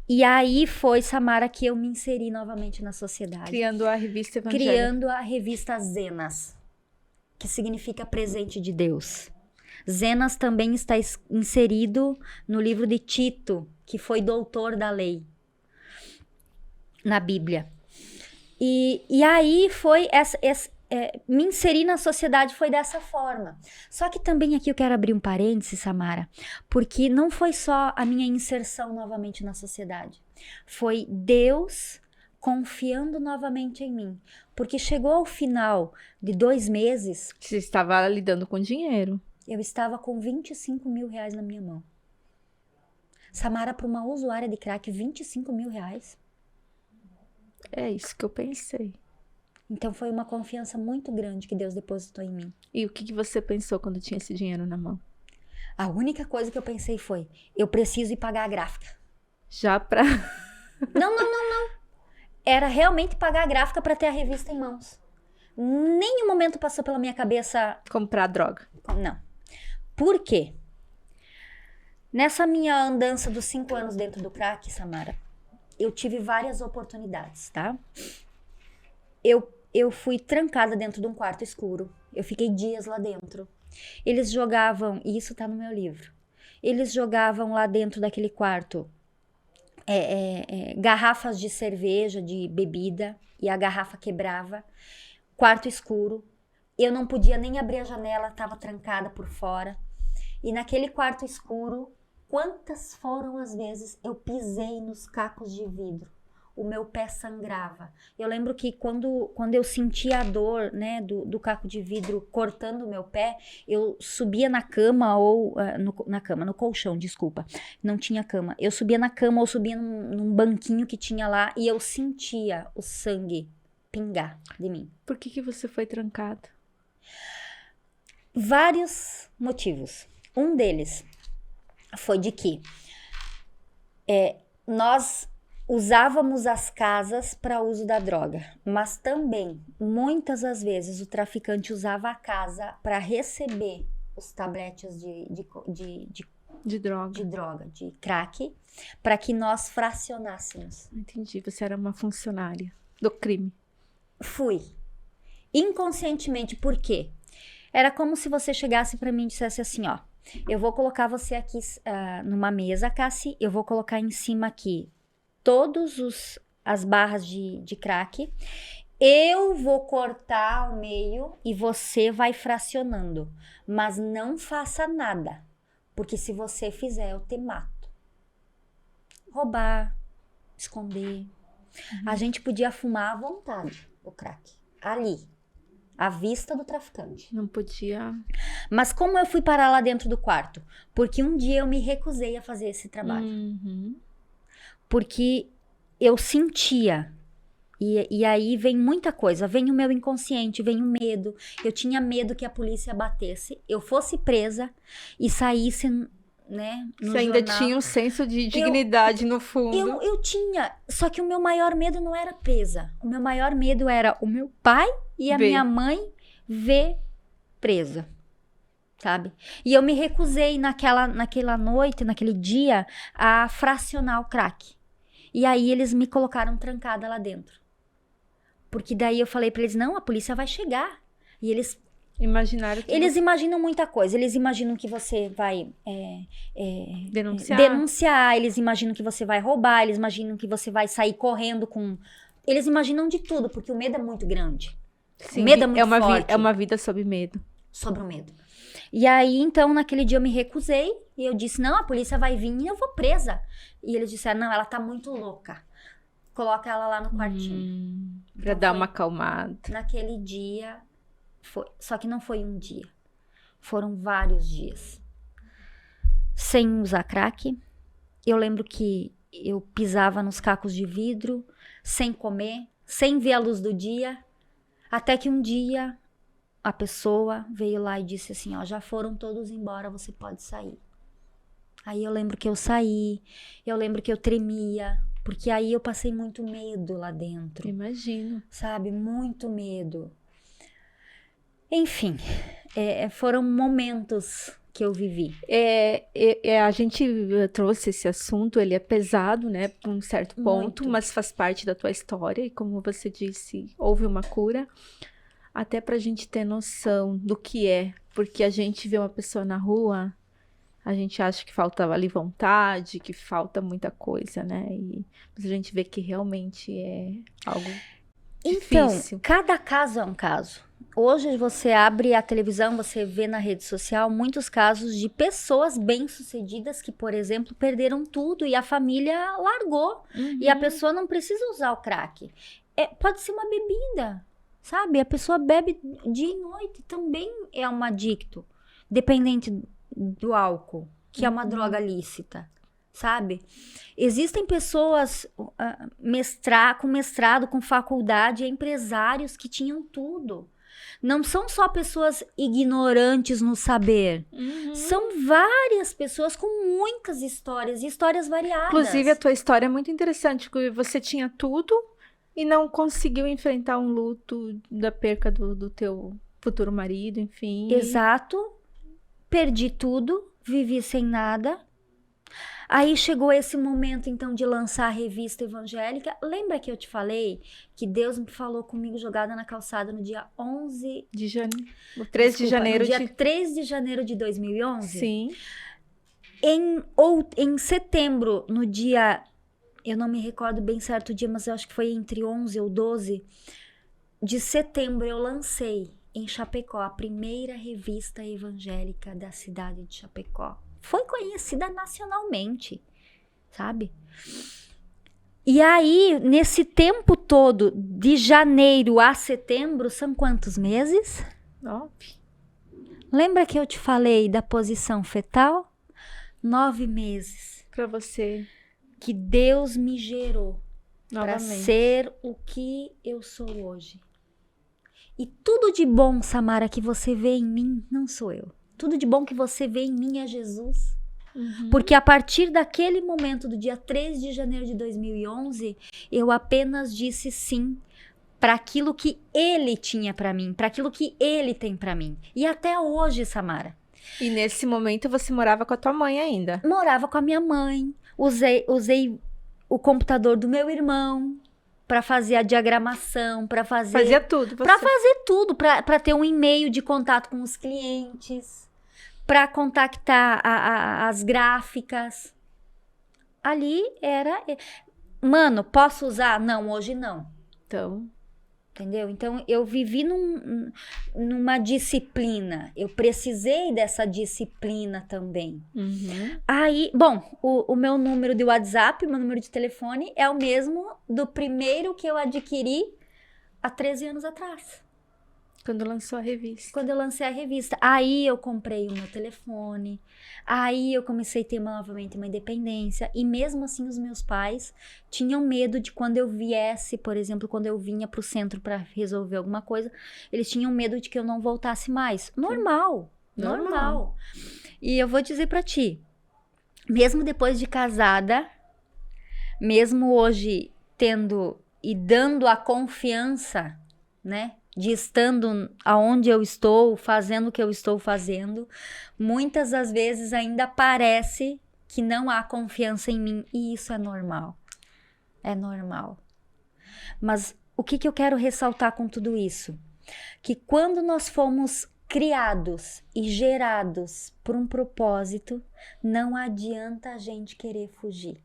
E aí foi, Samara, que eu me inseri novamente na sociedade. Criando a revista evangélica. Criando a revista Zenas, que significa presente de Deus. Zenas também está inserido no livro de Tito, que foi doutor da lei, na Bíblia. E aí foi me inserir na sociedade foi dessa forma. Só que também aqui eu quero abrir um parênteses, Samara, porque não foi só a minha inserção novamente na sociedade. Foi Deus confiando novamente em mim. Porque chegou ao final de 2 meses... Você estava lidando com dinheiro. Eu estava com 25 mil reais na minha mão. Samara, para uma usuária de crack, 25 mil reais. É isso que eu pensei. Então foi uma confiança muito grande que Deus depositou em mim. E o que você pensou quando tinha esse dinheiro na mão? A única coisa que eu pensei foi, eu preciso ir pagar a gráfica. Já pra... Não. Era realmente pagar a gráfica para ter a revista em mãos. Nenhum momento passou pela minha cabeça... Comprar droga. Não. Por quê? Nessa minha andança dos 5 anos dentro do crack, Samara, eu tive várias oportunidades, tá? Eu fui trancada dentro de um quarto escuro. Eu fiquei dias lá dentro. Eles jogavam, e isso tá no meu livro, eles jogavam lá dentro daquele quarto garrafas de cerveja, de bebida, e a garrafa quebrava. Quarto escuro. Eu não podia nem abrir a janela, estava trancada por fora. E naquele quarto escuro, quantas foram as vezes eu pisei nos cacos de vidro? O meu pé sangrava. Eu lembro que quando eu sentia a dor, né, do caco de vidro cortando o meu pé, eu subia na cama ou... no colchão, desculpa. Não tinha cama. Eu subia na cama ou subia num banquinho que tinha lá e eu sentia o sangue pingar de mim. Por que você foi trancada? Vários motivos. Um deles foi de que nós usávamos as casas para uso da droga, mas também, muitas das vezes, o traficante usava a casa para receber os tabletes de De droga. de droga, de crack, para que nós fracionássemos. Entendi, você era uma funcionária do crime. Fui. Inconscientemente, por quê? Era como se você chegasse para mim e dissesse assim, ó, eu vou colocar você aqui numa mesa, Cassi, eu vou colocar em cima aqui todas as barras de crack, eu vou cortar ao meio e você vai fracionando, mas não faça nada, porque se você fizer, eu te mato. Roubar, esconder. A gente podia fumar à vontade o crack, ali, à vista do traficante. Não podia... Mas como eu fui parar lá dentro do quarto? Porque um dia eu me recusei a fazer esse trabalho. Uhum. Porque eu sentia. E aí vem muita coisa. Vem o meu inconsciente, vem o medo. Eu tinha medo que a polícia batesse, eu fosse presa e saísse, né, no Você ainda jornal. tinha um senso de dignidade no fundo. Eu tinha. Só que o meu maior medo não era presa. O meu maior medo era o meu pai e a Ver. minha mãe ver presa. Sabe? E eu me recusei naquela noite, naquele dia, a fracionar o crack. E aí eles me colocaram trancada lá dentro. Porque daí eu falei pra eles, não, a polícia vai chegar. E eles Imaginaram que Eles imaginam muita coisa. Eles imaginam que você vai denunciar. eles imaginam que você vai roubar, eles imaginam que você vai sair correndo com... Eles imaginam de tudo, porque o medo é muito grande. Sim, o medo é muito uma forte. É uma vida sob medo. Sobre o medo. E aí, então, naquele dia eu me recusei e eu disse, não, a polícia vai vir e eu vou presa. E eles disseram, não, ela tá muito louca. Coloca ela lá no quartinho. Pra Então dar foi uma acalmada. Naquele dia, só que não foi um dia. Foram vários dias. Sem usar crack. Eu lembro que eu pisava nos cacos de vidro, sem comer, sem ver a luz do dia. Até que um dia a pessoa veio lá e disse assim, ó, já foram todos embora, você pode sair. Aí eu lembro que eu saí, eu lembro que eu tremia, porque aí eu passei muito medo lá dentro. Imagino. Sabe, muito medo. Enfim, foram momentos que eu vivi. A gente trouxe esse assunto, ele é pesado, né, por um certo ponto, Muito. mas faz parte da tua história e como você disse, houve uma cura, até pra gente ter noção do que é, porque a gente vê uma pessoa na rua, a gente acha que falta ali vontade, que falta muita coisa, né, mas a gente vê que realmente é algo difícil. Então, cada caso é um caso. Hoje você abre a televisão, você vê na rede social muitos casos de pessoas bem-sucedidas que, por exemplo, perderam tudo e a família largou. E a pessoa não precisa usar o crack. Pode ser uma bebida, sabe? A pessoa bebe dia e noite, também é um adicto, dependente do álcool, que é uma droga lícita. Sabe? Existem pessoas com mestrado, com faculdade, empresários que tinham tudo. Não são só pessoas ignorantes no saber. São várias pessoas com muitas histórias, e histórias variadas. Inclusive, a tua história é muito interessante, porque você tinha tudo e não conseguiu enfrentar um luto da perca do teu futuro marido, enfim. Exato. Perdi tudo, vivi sem nada. Aí chegou esse momento, então, de lançar a revista evangélica. Lembra que eu te falei que Deus me falou comigo jogada na calçada no dia 11... de janeiro. 13 de janeiro no dia 3 de janeiro de 2011? Sim. Em setembro, no dia... Eu não me recordo bem certo o dia, mas eu acho que foi entre 11 ou 12 de setembro, eu lancei em Chapecó a primeira revista evangélica da cidade de Chapecó. Foi conhecida nacionalmente, sabe? E aí, nesse tempo todo, de janeiro a setembro, são quantos meses? 9. Lembra que eu te falei da posição fetal? 9 meses. Pra você. Que Deus me gerou para Novamente. ser o que eu sou hoje. E tudo de bom, Samara, que você vê em mim, não sou eu. Tudo de bom que você vê em mim é Jesus. Porque a partir daquele momento, do dia 3 de janeiro de 2011, eu apenas disse sim para aquilo que Ele tinha para mim, para aquilo que Ele tem para mim. E até hoje, Samara, E nesse momento você morava com a tua mãe ainda? Morava com a minha mãe, usei o computador do meu irmão para fazer a diagramação, para fazer... Fazia tudo você. Para fazer tudo, para ter um e-mail de contato com os clientes, para contactar as gráficas. Ali era... Mano, posso usar? Não, hoje não. Então... Entendeu? Então, eu vivi numa disciplina. Eu precisei dessa disciplina também. Uhum. Aí, bom, o meu número de WhatsApp, o meu número de telefone é o mesmo do primeiro que eu adquiri há 13 anos atrás. Quando lançou a revista. Quando eu lancei a revista. Aí eu comprei o meu telefone. Aí eu comecei a ter novamente uma independência. E mesmo assim os meus pais tinham medo de quando eu viesse, por exemplo, quando eu vinha pro centro para resolver alguma coisa, eles tinham medo de que eu não voltasse mais. Normal. E eu vou dizer pra ti, mesmo depois de casada, mesmo hoje tendo e dando a confiança, né? De estando aonde eu estou, fazendo o que eu estou fazendo, muitas das vezes ainda parece que não há confiança em mim. E isso é normal. É normal. Mas o que eu quero ressaltar com tudo isso? Que quando nós fomos criados e gerados por um propósito, não adianta a gente querer fugir.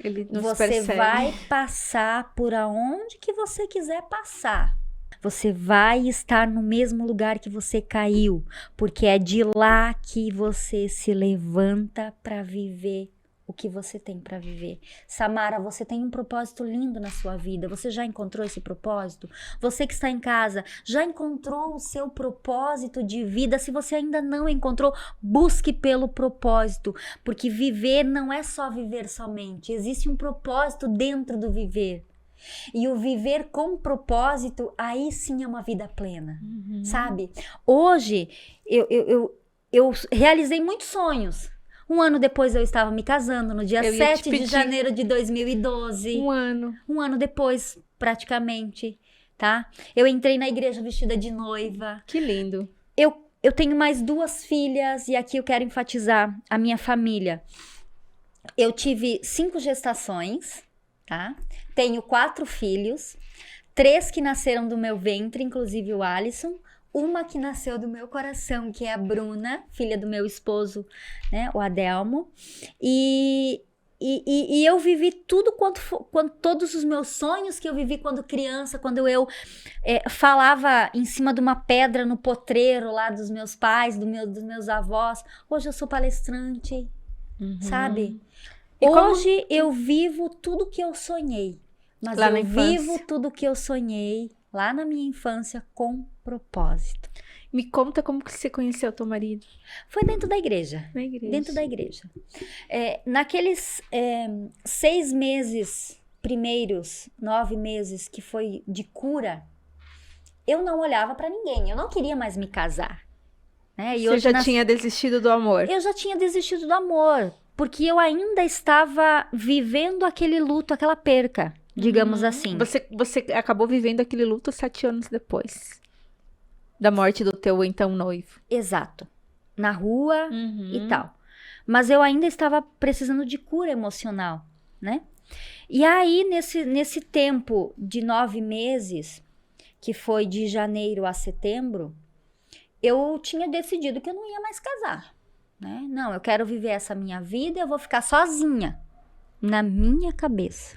Ele nos Você persegue. vai passar por aonde que você quiser passar. Você vai estar no mesmo lugar que você caiu, porque é de lá que você se levanta para viver o que você tem para viver. Samara, você tem um propósito lindo na sua vida. Você já encontrou esse propósito? Você que está em casa, já encontrou o seu propósito de vida? Se você ainda não encontrou, busque pelo propósito, porque viver não é só viver somente. Existe um propósito dentro do viver. E o viver com propósito, aí sim é uma vida plena, sabe? Hoje, eu realizei muitos sonhos. Um ano depois eu estava me casando, no dia 7 de janeiro de 2012. Um ano depois, praticamente, tá? Eu entrei na igreja vestida de noiva. Que lindo. Eu tenho mais 2 filhas, e aqui eu quero enfatizar a minha família. Eu tive 5 gestações, tá? Tenho 4 filhos, 3 que nasceram do meu ventre, inclusive o Alisson, uma que nasceu do meu coração, que é a Bruna, filha do meu esposo, né, o Adelmo, e eu vivi tudo quanto todos os meus sonhos que eu vivi quando criança, quando eu falava em cima de uma pedra no potreiro lá dos meus pais, dos meus avós. Hoje eu sou palestrante, sabe? Hoje eu vivo tudo que eu sonhei, mas lá eu vivo tudo que eu sonhei lá na minha infância com propósito. Me conta como que você conheceu teu marido. Foi dentro da igreja. Na igreja. Dentro da igreja. Naqueles 6 meses, primeiros 9 meses que foi de cura, eu não olhava para ninguém. Eu não queria mais me casar. Né? E você já tinha desistido do amor? Eu já tinha desistido do amor. Porque eu ainda estava vivendo aquele luto, aquela perca, digamos assim. Você acabou vivendo aquele luto 7 anos depois da morte do teu então noivo. Exato. Na rua e tal. Mas eu ainda estava precisando de cura emocional, né? E aí, nesse tempo de 9 meses, que foi de janeiro a setembro, eu tinha decidido que eu não ia mais casar. Né? Não, eu quero viver essa minha vida e eu vou ficar sozinha na minha cabeça.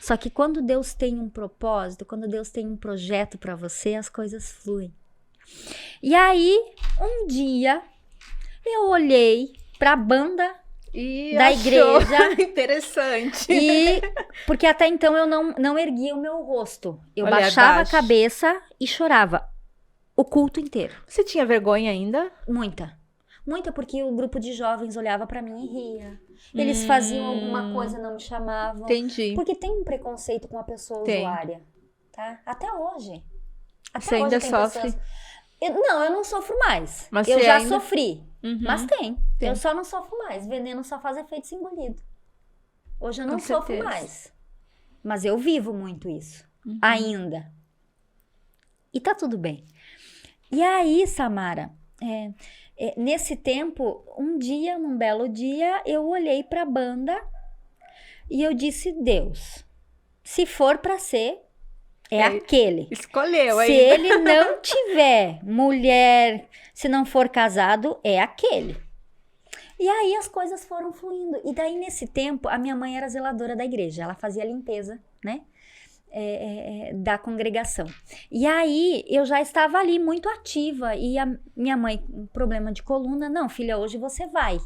Só que quando Deus tem um propósito, quando Deus tem um projeto para você, as coisas fluem. E aí, um dia, eu olhei para a banda da igreja. Interessante. Porque até então eu não erguia o meu rosto. Eu baixava a cabeça e chorava o culto inteiro. Você tinha vergonha ainda? Muita, porque o grupo de jovens olhava pra mim e ria. Eles faziam alguma coisa, não me chamavam. Entendi. Porque tem um preconceito com a pessoa usuária, tá? Até hoje. Você ainda sofre? Eu não sofro mais. Mas eu já sofri, mas tem. Tem. Eu só não sofro mais. Veneno só faz efeito se engolido. Hoje eu não sofro mais. Mas eu vivo muito isso. Ainda. E tá tudo bem. E aí, Samara, nesse tempo, num belo dia, eu olhei para a banda e eu disse, Deus, se for para ser, é aquele. Escolheu aí. Se ele não tiver mulher, se não for casado, é aquele. E aí as coisas foram fluindo. E daí, nesse tempo, a minha mãe era zeladora da igreja. Ela fazia limpeza, né? Da congregação. E aí, eu já estava ali muito ativa. E a minha mãe, um problema de coluna. Não, filha, hoje você vai.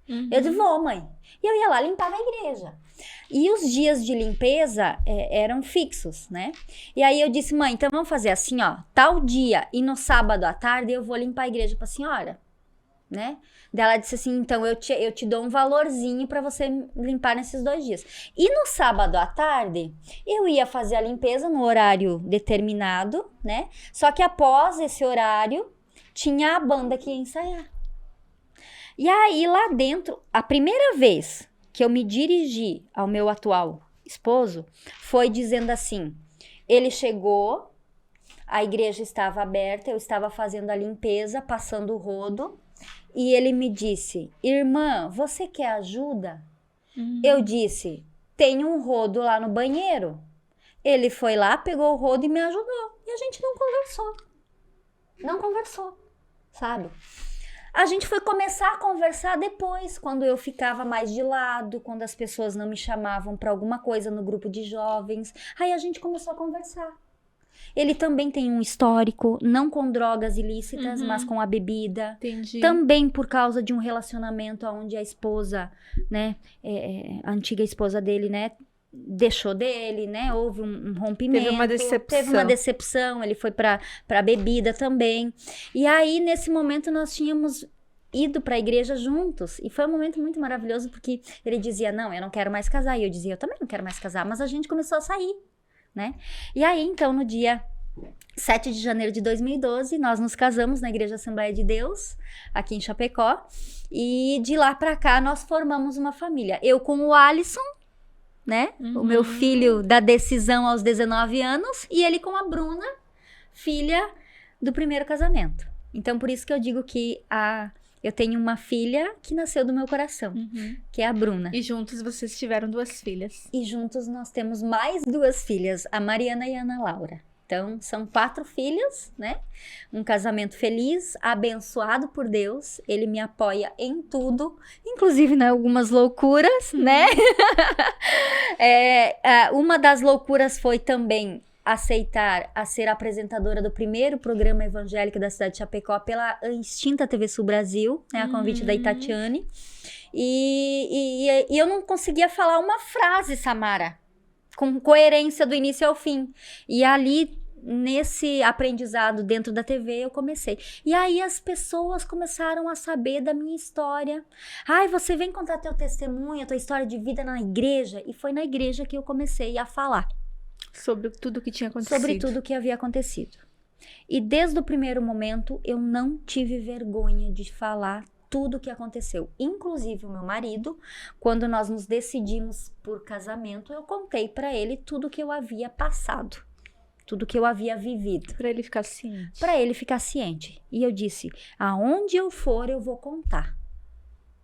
Uhum. Eu disse, vou, mãe. E eu ia lá, limpava a igreja. E os dias de limpeza eram fixos, né? E aí eu disse, mãe, então vamos fazer assim, ó. Tal dia e no sábado à tarde eu vou limpar a igreja pra senhora, né? Daí ela disse assim, então eu te dou um valorzinho pra você limpar nesses 2 dias. E no sábado à tarde, eu ia fazer a limpeza no horário determinado, né? Só que após esse horário, tinha a banda que ia ensaiar. E aí lá dentro, a primeira vez que eu me dirigi ao meu atual esposo, foi dizendo assim, ele chegou, a igreja estava aberta, eu estava fazendo a limpeza, passando o rodo, e ele me disse, irmã, você quer ajuda? Eu disse, tem um rodo lá no banheiro. Ele foi lá, pegou o rodo e me ajudou. E a gente não conversou, sabe? A gente foi começar a conversar depois, quando eu ficava mais de lado, quando as pessoas não me chamavam para alguma coisa no grupo de jovens. Aí a gente começou a conversar. Ele também tem um histórico, não com drogas ilícitas, mas com a bebida. Entendi. Também por causa de um relacionamento onde a esposa, né, a antiga esposa dele, né, deixou dele, né, houve um rompimento. Teve uma decepção, ele foi pra bebida também. E aí, nesse momento, nós tínhamos ido pra igreja juntos. E foi um momento muito maravilhoso, porque ele dizia, não, eu não quero mais casar. E eu dizia, eu também não quero mais casar. Mas a gente começou a sair, né? E aí, então, no dia 7 de janeiro de 2012, nós nos casamos na Igreja Assembleia de Deus, aqui em Chapecó. E de lá pra cá, nós formamos uma família. Eu com o Alisson, né? O meu filho da decisão aos 19 anos. E ele com a Bruna, filha do primeiro casamento. Então, por isso que eu digo que eu tenho uma filha que nasceu do meu coração, que é a Bruna. E juntos vocês tiveram 2 filhas. E juntos nós temos mais 2 filhas, a Mariana e a Ana Laura. Então, são 4 filhas, né? Um casamento feliz, abençoado por Deus. Ele me apoia em tudo, inclusive em algumas loucuras, né? Uma das loucuras foi também aceitar a ser apresentadora do primeiro programa evangélico da cidade de Chapecó pela extinta TV Sul Brasil, né? A convite da Itatiane. E eu não conseguia falar uma frase, Samara, com coerência do início ao fim. E ali, nesse aprendizado dentro da TV, eu comecei. E aí as pessoas começaram a saber da minha história. Ai, você vem contar teu testemunho, tua história de vida na igreja. E foi na igreja que eu comecei a falar. Sobre tudo que tinha acontecido. Sobre tudo que havia acontecido. E desde o primeiro momento, eu não tive vergonha de falar tudo o que aconteceu, inclusive o meu marido, quando nós nos decidimos por casamento, eu contei para ele tudo que eu havia passado, tudo que eu havia vivido. Para ele ficar ciente. Para ele ficar ciente. E eu disse, aonde eu for, eu vou contar.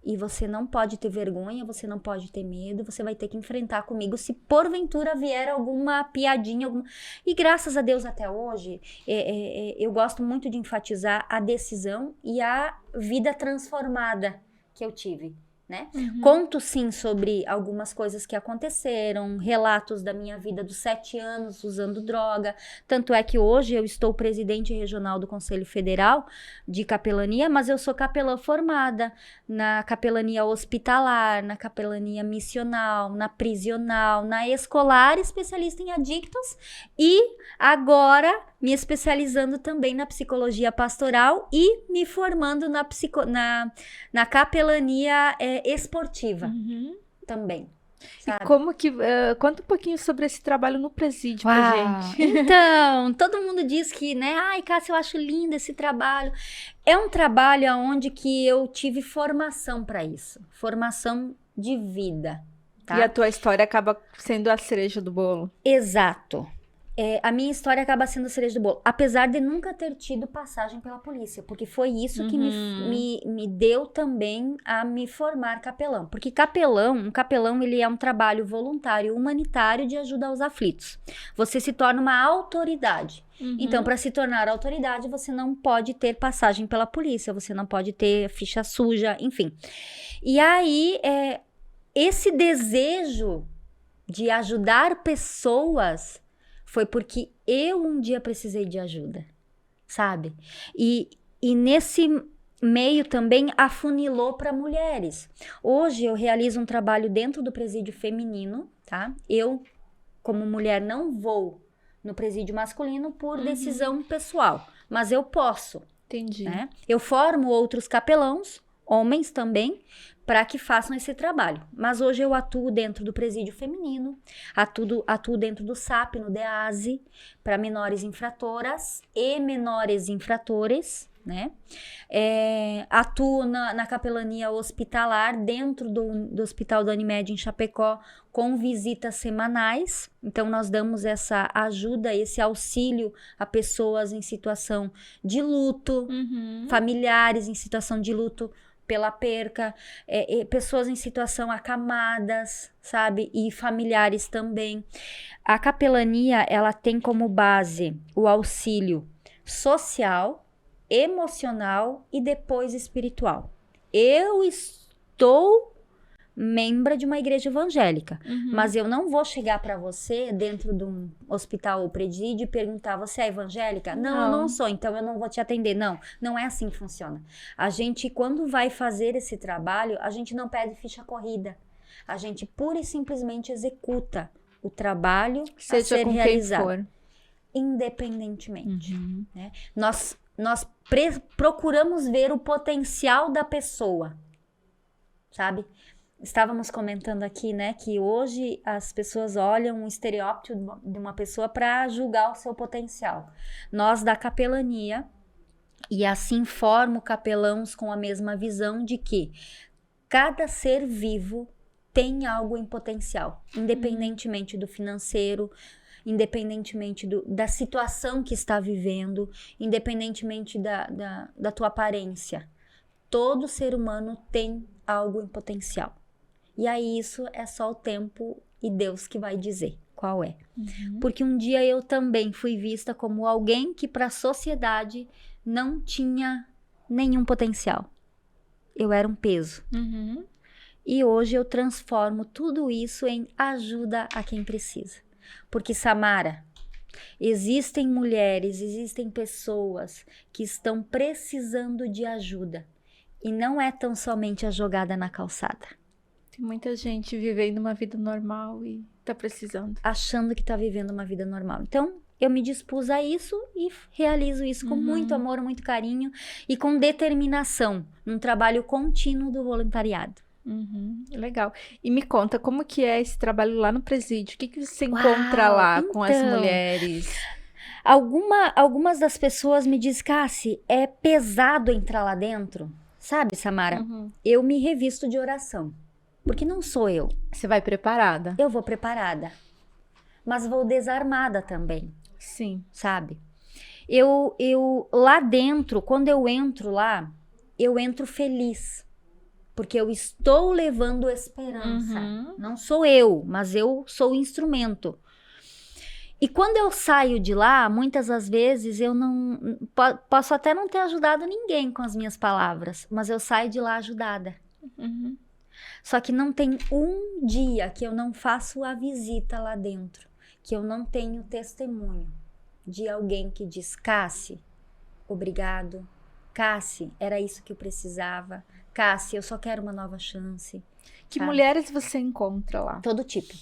E você não pode ter vergonha, você não pode ter medo, você vai ter que enfrentar comigo se porventura vier alguma piadinha. E graças a Deus até hoje, eu gosto muito de enfatizar a decisão e a vida transformada que eu tive, né? Conto sim sobre algumas coisas que aconteceram, relatos da minha vida dos 7 anos usando droga, tanto é que hoje eu estou presidente regional do Conselho Federal de Capelania, mas eu sou capelã formada na capelania hospitalar, na capelania missional, na prisional, na escolar, especialista em adictos e agora me especializando também na psicologia pastoral e me formando na capelania esportiva também. Sabe? E como que... conta um pouquinho sobre esse trabalho no presídio pra gente. Então, todo mundo diz que, né? Ai, Cássia, eu acho lindo esse trabalho. É um trabalho onde que eu tive formação para isso. Formação de vida. Tá? E a tua história acaba sendo a cereja do bolo. Exato. a minha história acaba sendo a cereja do bolo. Apesar de nunca ter tido passagem pela polícia. Porque foi isso que me deu também a me formar capelão. Porque um capelão, ele é um trabalho voluntário, humanitário de ajuda aos aflitos. Você se torna uma autoridade. Então, para se tornar autoridade, você não pode ter passagem pela polícia, você não pode ter ficha suja, enfim. E aí, esse desejo de ajudar pessoas foi porque eu um dia precisei de ajuda, sabe? E nesse meio também afunilou para mulheres. Hoje eu realizo um trabalho dentro do presídio feminino, tá? Eu, como mulher, não vou no presídio masculino por decisão pessoal, mas eu posso. Entendi. Né? Eu formo outros capelãos, homens também, para que façam esse trabalho. Mas hoje eu atuo dentro do presídio feminino, atuo dentro do SAP, no DEASE, para menores infratoras e menores infratores, né? Atuo na capelania hospitalar, dentro do Hospital da Unimed em Chapecó, com visitas semanais. Então, nós damos essa ajuda, esse auxílio a pessoas em situação de luto, familiares em situação de luto pela perca, pessoas em situação acamadas, sabe? E familiares também. A capelania, ela tem como base o auxílio social, emocional e depois espiritual. Eu estou membro de uma igreja evangélica, mas eu não vou chegar para você dentro de um hospital ou presídio e perguntar: você é evangélica? Não, eu não sou, então eu não vou te atender. Não é assim que funciona. A gente, quando vai fazer esse trabalho, a gente não pede ficha corrida. A gente pura e simplesmente executa o trabalho a ser realizado, independentemente. Né? Nós procuramos ver o potencial da pessoa, sabe? Estávamos comentando aqui, né, que hoje as pessoas olham um estereótipo de uma pessoa para julgar o seu potencial. Nós da capelania, e assim formo capelãos com a mesma visão de que cada ser vivo tem algo em potencial, independentemente do financeiro, independentemente da situação que está vivendo, independentemente da tua aparência. Todo ser humano tem algo em potencial. E aí isso é só o tempo e Deus que vai dizer qual é. Porque um dia eu também fui vista como alguém que para a sociedade não tinha nenhum potencial. Eu era um peso. E hoje eu transformo tudo isso em ajuda a quem precisa. Porque, Samara, existem mulheres, existem pessoas que estão precisando de ajuda. E não é tão somente a jogada na calçada. Tem muita gente vivendo uma vida normal e tá precisando. Achando que tá vivendo uma vida normal. Então, eu me dispus a isso e realizo isso com muito amor, muito carinho e com determinação, num trabalho contínuo do voluntariado. Legal. E me conta, como que é esse trabalho lá no presídio? O que você encontra lá com as mulheres? Algumas das pessoas me dizem: Cassi, é pesado entrar lá dentro. Sabe, Samara? Eu me revisto de oração. Porque não sou eu. Você vai preparada? Eu vou preparada. Mas vou desarmada também. Sim. Sabe? Eu lá dentro, quando eu entro lá, eu entro feliz. Porque eu estou levando esperança. Não sou eu, mas eu sou o instrumento. E quando eu saio de lá, muitas das vezes eu não... Posso até não ter ajudado ninguém com as minhas palavras, mas eu saio de lá ajudada. Só que não tem um dia que eu não faço a visita lá dentro, que eu não tenho testemunho de alguém que diz: Cassi, obrigado. Cassi, era isso que eu precisava. Cassi, eu só quero uma nova chance. Que mulheres você encontra lá? Todo tipo.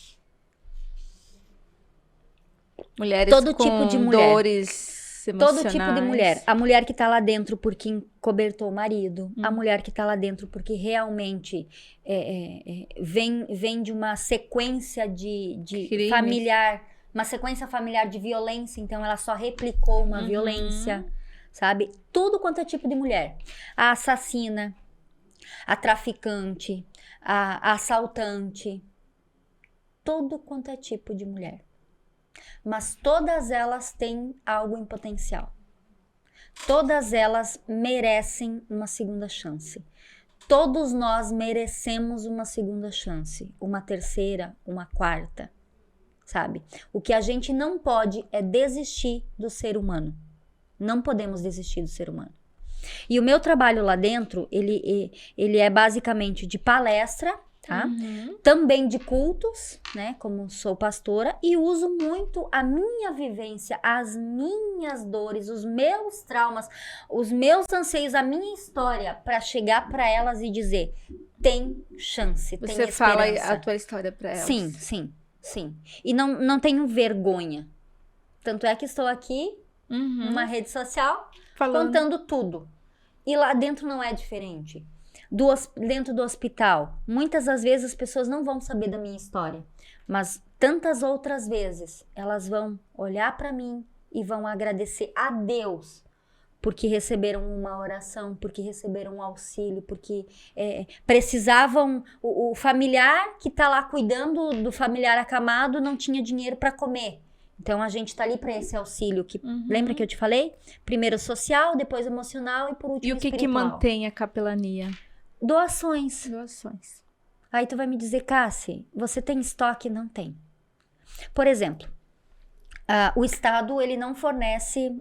Mulheres todo com tipo de mulher. Dores emocionais. Todo tipo de mulher. A mulher que tá lá dentro porque encobertou o marido. A mulher que tá lá dentro porque realmente vem de uma sequência de familiar. Uma sequência familiar de violência. Então ela só replicou uma violência. Sabe? Tudo quanto é tipo de mulher. A assassina. A traficante. A assaltante. Todo quanto é tipo de mulher. mas todas elas têm algo em potencial. Todas elas merecem uma segunda chance. Todos nós merecemos uma segunda chance, uma terceira, uma quarta, sabe? O que a gente não pode é desistir do ser humano. Não podemos desistir do ser humano. E o meu trabalho lá dentro, ele é basicamente de palestra, tá? Também de cultos, né? Como sou pastora, e uso muito a minha vivência, as minhas dores, os meus traumas, os meus anseios, a minha história, para chegar para elas e dizer: tem chance, tem esperança. Você fala a tua história para elas. Sim. E não tenho vergonha. Tanto é que estou aqui numa rede social contando tudo. E lá dentro não é diferente. Dentro do hospital, muitas das vezes as pessoas não vão saber da minha história, mas tantas outras vezes elas vão olhar para mim e vão agradecer a Deus porque receberam uma oração, porque receberam um auxílio, porque precisavam, o familiar que está lá cuidando do familiar acamado não tinha dinheiro para comer. Então a gente tá ali para esse auxílio que lembra que eu te falei? Primeiro social, depois emocional e por último espiritual. E o que mantém a capelania? Doações. Aí tu vai me dizer: Cássia, você tem estoque? Não tem. Por exemplo, o Estado ele não fornece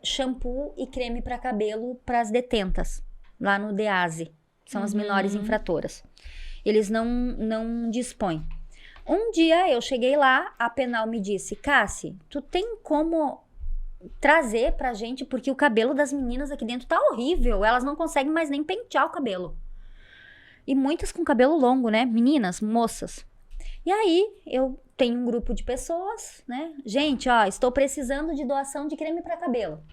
shampoo e creme para cabelo para as detentas lá no DEASE, são as menores infratoras. Eles não dispõem. Um dia eu cheguei lá, a penal me disse: Cássia, tu tem como trazer pra gente, porque o cabelo das meninas aqui dentro tá horrível, elas não conseguem mais nem pentear o cabelo. E muitas com cabelo longo, né? Meninas, moças. E aí eu tenho um grupo de pessoas, né? Gente, ó, estou precisando de doação de creme pra cabelo.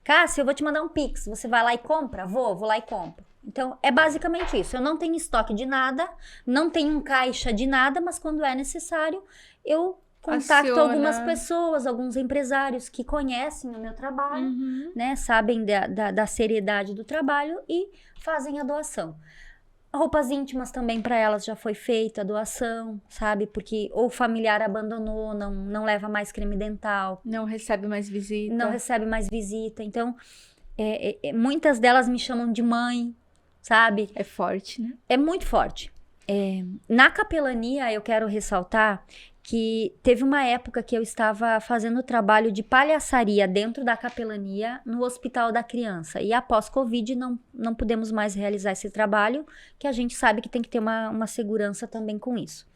Cássia, eu vou te mandar um Pix, você vai lá e compra? Vou lá e compro. Então, é basicamente isso. Eu não tenho estoque de nada, não tenho um caixa de nada, mas quando é necessário, eu contacto algumas pessoas, alguns empresários que conhecem o meu trabalho, né? Sabem da seriedade do trabalho e fazem a doação. Roupas íntimas também para elas já foi feita a doação, sabe? Porque ou o familiar abandonou, não leva mais creme dental. Não recebe mais visita. Então, muitas delas me chamam de mãe, sabe? É forte, né? É muito forte. Na capelania, eu quero ressaltar que teve uma época que eu estava fazendo trabalho de palhaçaria dentro da capelania no Hospital da Criança. E após Covid, não pudemos mais realizar esse trabalho, que a gente sabe que tem que ter uma segurança também com isso.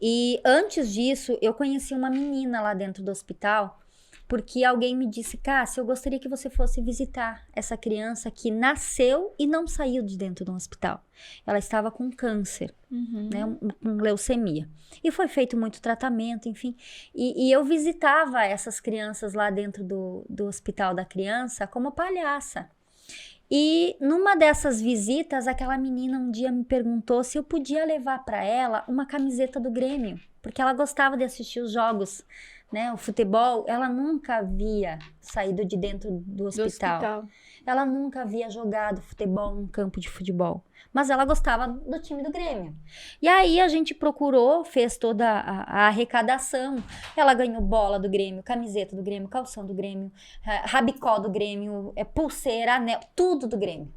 E antes disso, eu conheci uma menina lá dentro do hospital, porque alguém me disse: Cássia, eu gostaria que você fosse visitar essa criança que nasceu e não saiu de dentro do hospital. Ela estava com câncer, né, com leucemia. E foi feito muito tratamento, enfim. E eu visitava essas crianças lá dentro do Hospital da Criança como palhaça. E numa dessas visitas, aquela menina um dia me perguntou se eu podia levar para ela uma camiseta do Grêmio, porque ela gostava de assistir os jogos, né, o futebol. Ela nunca havia saído de dentro do hospital. Ela nunca havia jogado futebol num campo de futebol. Mas ela gostava do time do Grêmio. E aí a gente procurou, fez toda a arrecadação. Ela ganhou bola do Grêmio, camiseta do Grêmio, calção do Grêmio, rabicó do Grêmio, pulseira, anel, tudo do Grêmio.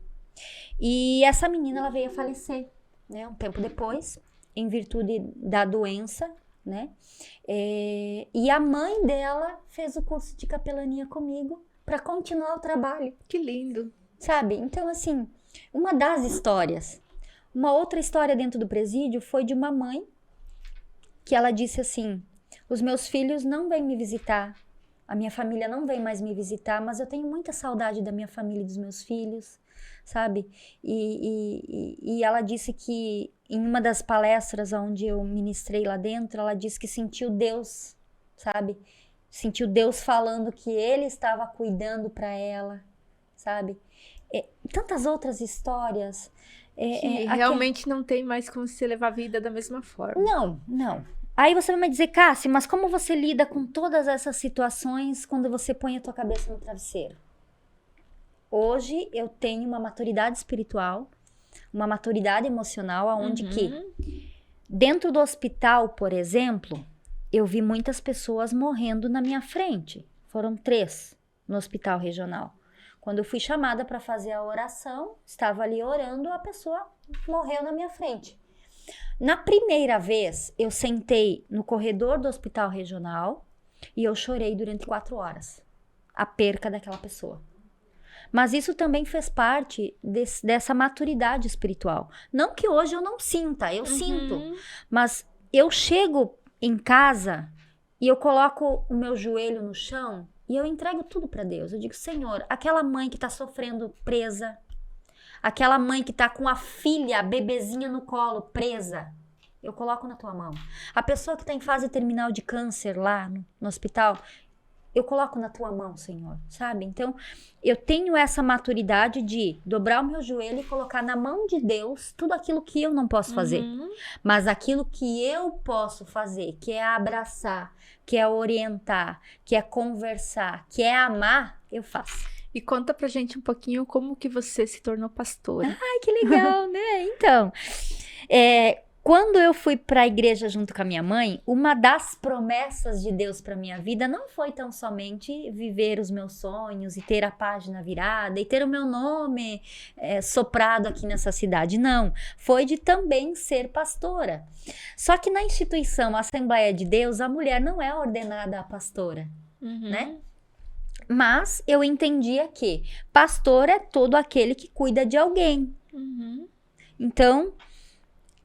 E essa menina, ela veio a falecer, né, um tempo depois, em virtude da doença, né? E a mãe dela fez o curso de capelania comigo para continuar o trabalho. Que lindo. Sabe? Então, assim, uma das histórias. Uma outra história dentro do presídio foi de uma mãe que ela disse assim: os meus filhos não vêm me visitar, a minha família não vem mais me visitar, mas eu tenho muita saudade da minha família e dos meus filhos, sabe? E ela disse que em uma das palestras onde eu ministrei lá dentro, ela disse que sentiu Deus, sabe? Sentiu Deus falando que Ele estava cuidando para ela, sabe? Tantas outras histórias. Realmente não tem mais como se levar a vida da mesma forma. Não. Aí você vai me dizer: Cássia, mas como você lida com todas essas situações quando você põe a tua cabeça no travesseiro? Hoje eu tenho uma maturidade espiritual, uma maturidade emocional, aonde que dentro do hospital, por exemplo, eu vi muitas pessoas morrendo na minha frente. Foram 3 no hospital regional. Quando eu fui chamada para fazer a oração, estava ali orando, a pessoa morreu na minha frente. Na primeira vez, eu sentei no corredor do hospital regional e eu chorei durante 4 horas. A perca daquela pessoa. Mas isso também fez parte dessa maturidade espiritual. Não que hoje eu não sinta, eu sinto. Mas eu chego em casa e eu coloco o meu joelho no chão e eu entrego tudo para Deus. Eu digo, Senhor, aquela mãe que está sofrendo presa, aquela mãe que está com a filha, a bebezinha no colo, presa, eu coloco na tua mão. A pessoa que está em fase terminal de câncer lá no hospital, eu coloco na tua mão, Senhor, sabe? Então, eu tenho essa maturidade de dobrar o meu joelho e colocar na mão de Deus tudo aquilo que eu não posso fazer. Mas aquilo que eu posso fazer, que é abraçar, que é orientar, que é conversar, que é amar, eu faço. E conta pra gente um pouquinho como que você se tornou pastora. Ai, que legal, né? Então, quando eu fui para a igreja junto com a minha mãe, uma das promessas de Deus para minha vida não foi tão somente viver os meus sonhos e ter a página virada e ter o meu nome soprado aqui nessa cidade. Não, foi de também ser pastora. Só que na instituição Assembleia de Deus, a mulher não é ordenada a pastora, né? Mas eu entendia que pastor é todo aquele que cuida de alguém. Então,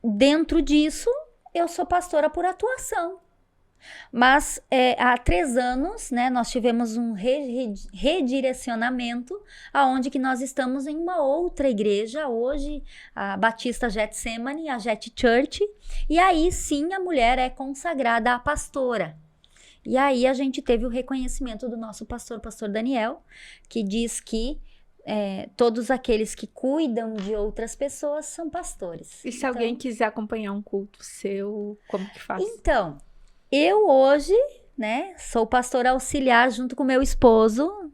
dentro disso, eu sou pastora por atuação. Mas há 3 anos, né, nós tivemos um redirecionamento, aonde que nós estamos em uma outra igreja, hoje a Batista Getsemane, a Jet Church, e aí sim a mulher é consagrada a pastora. E aí a gente teve o reconhecimento do nosso pastor Daniel, que diz que todos aqueles que cuidam de outras pessoas são pastores. E se alguém quiser acompanhar um culto seu, como que faz? Então, eu hoje, né, sou pastora auxiliar junto com meu esposo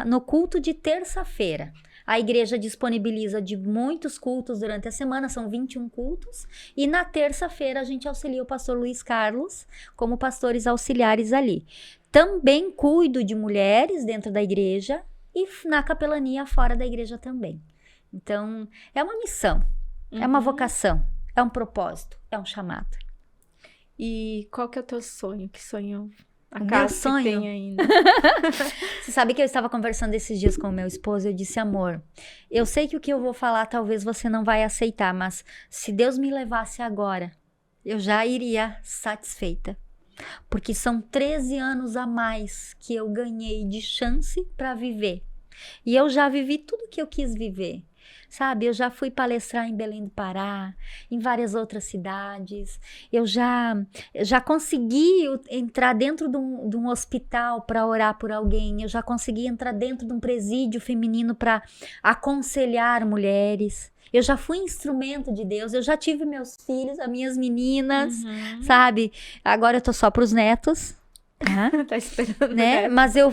no culto de terça-feira. A igreja disponibiliza de muitos cultos durante a semana, são 21 cultos. E na terça-feira a gente auxilia o pastor Luiz Carlos como pastores auxiliares ali. Também cuido de mulheres dentro da igreja e na capelania fora da igreja também. Então, é uma missão, é uma vocação, é um propósito, é um chamado. E qual que é o teu sonho? Que sonho Meu sonho? que tem ainda? Você sabe que eu estava conversando esses dias com o meu esposo e eu disse, amor, eu sei que o que eu vou falar talvez você não vai aceitar, mas se Deus me levasse agora, eu já iria satisfeita. Porque são 13 anos a mais que eu ganhei de chance para viver. E eu já vivi tudo que eu quis viver. Sabe, eu já fui palestrar em Belém do Pará, em várias outras cidades. Eu já consegui entrar dentro de um hospital para orar por alguém. Eu já consegui entrar dentro de um presídio feminino para aconselhar mulheres. Eu já fui instrumento de Deus, eu já tive meus filhos, as minhas meninas, sabe? Agora eu tô só pros netos. Tá esperando, né? Mas eu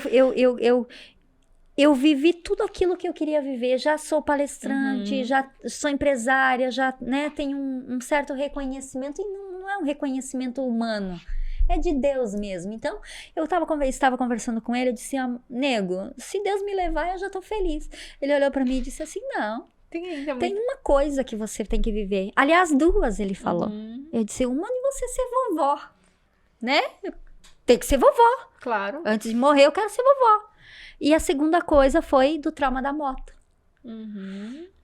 vivi tudo aquilo que eu queria viver. Já sou palestrante, já sou empresária, já, né, tenho um certo reconhecimento. E não é um reconhecimento humano, é de Deus mesmo. Então, eu estava conversando com ele, eu disse, nego, se Deus me levar, eu já tô feliz. Ele olhou pra mim e disse assim, não. Tem uma coisa que você tem que viver. Aliás, 2, ele falou. Eu disse, uma de você ser vovó, né? Tem que ser vovó. Claro. Antes de morrer, eu quero ser vovó. E a segunda coisa foi do trauma da moto.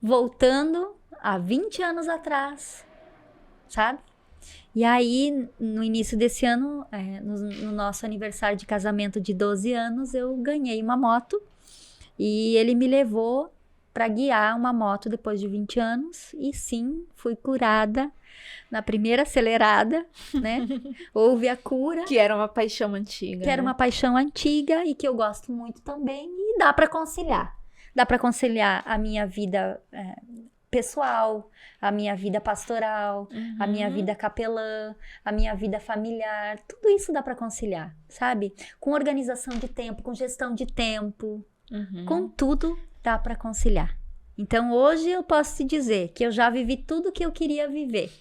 Voltando há 20 anos atrás, sabe? E aí, no início desse ano, no nosso aniversário de casamento de 12 anos, eu ganhei uma moto. E ele me levou para guiar uma moto depois de 20 anos. E sim, fui curada na primeira acelerada, né? Houve a cura. Que era uma paixão antiga. Que era uma paixão antiga e que eu gosto muito também. E dá para conciliar. Dá para conciliar a minha vida pessoal, a minha vida pastoral, a minha vida capelã, a minha vida familiar. Tudo isso dá para conciliar, sabe? Com organização de tempo, com gestão de tempo. Com tudo dá para conciliar. Então hoje eu posso te dizer que eu já vivi tudo que eu queria viver.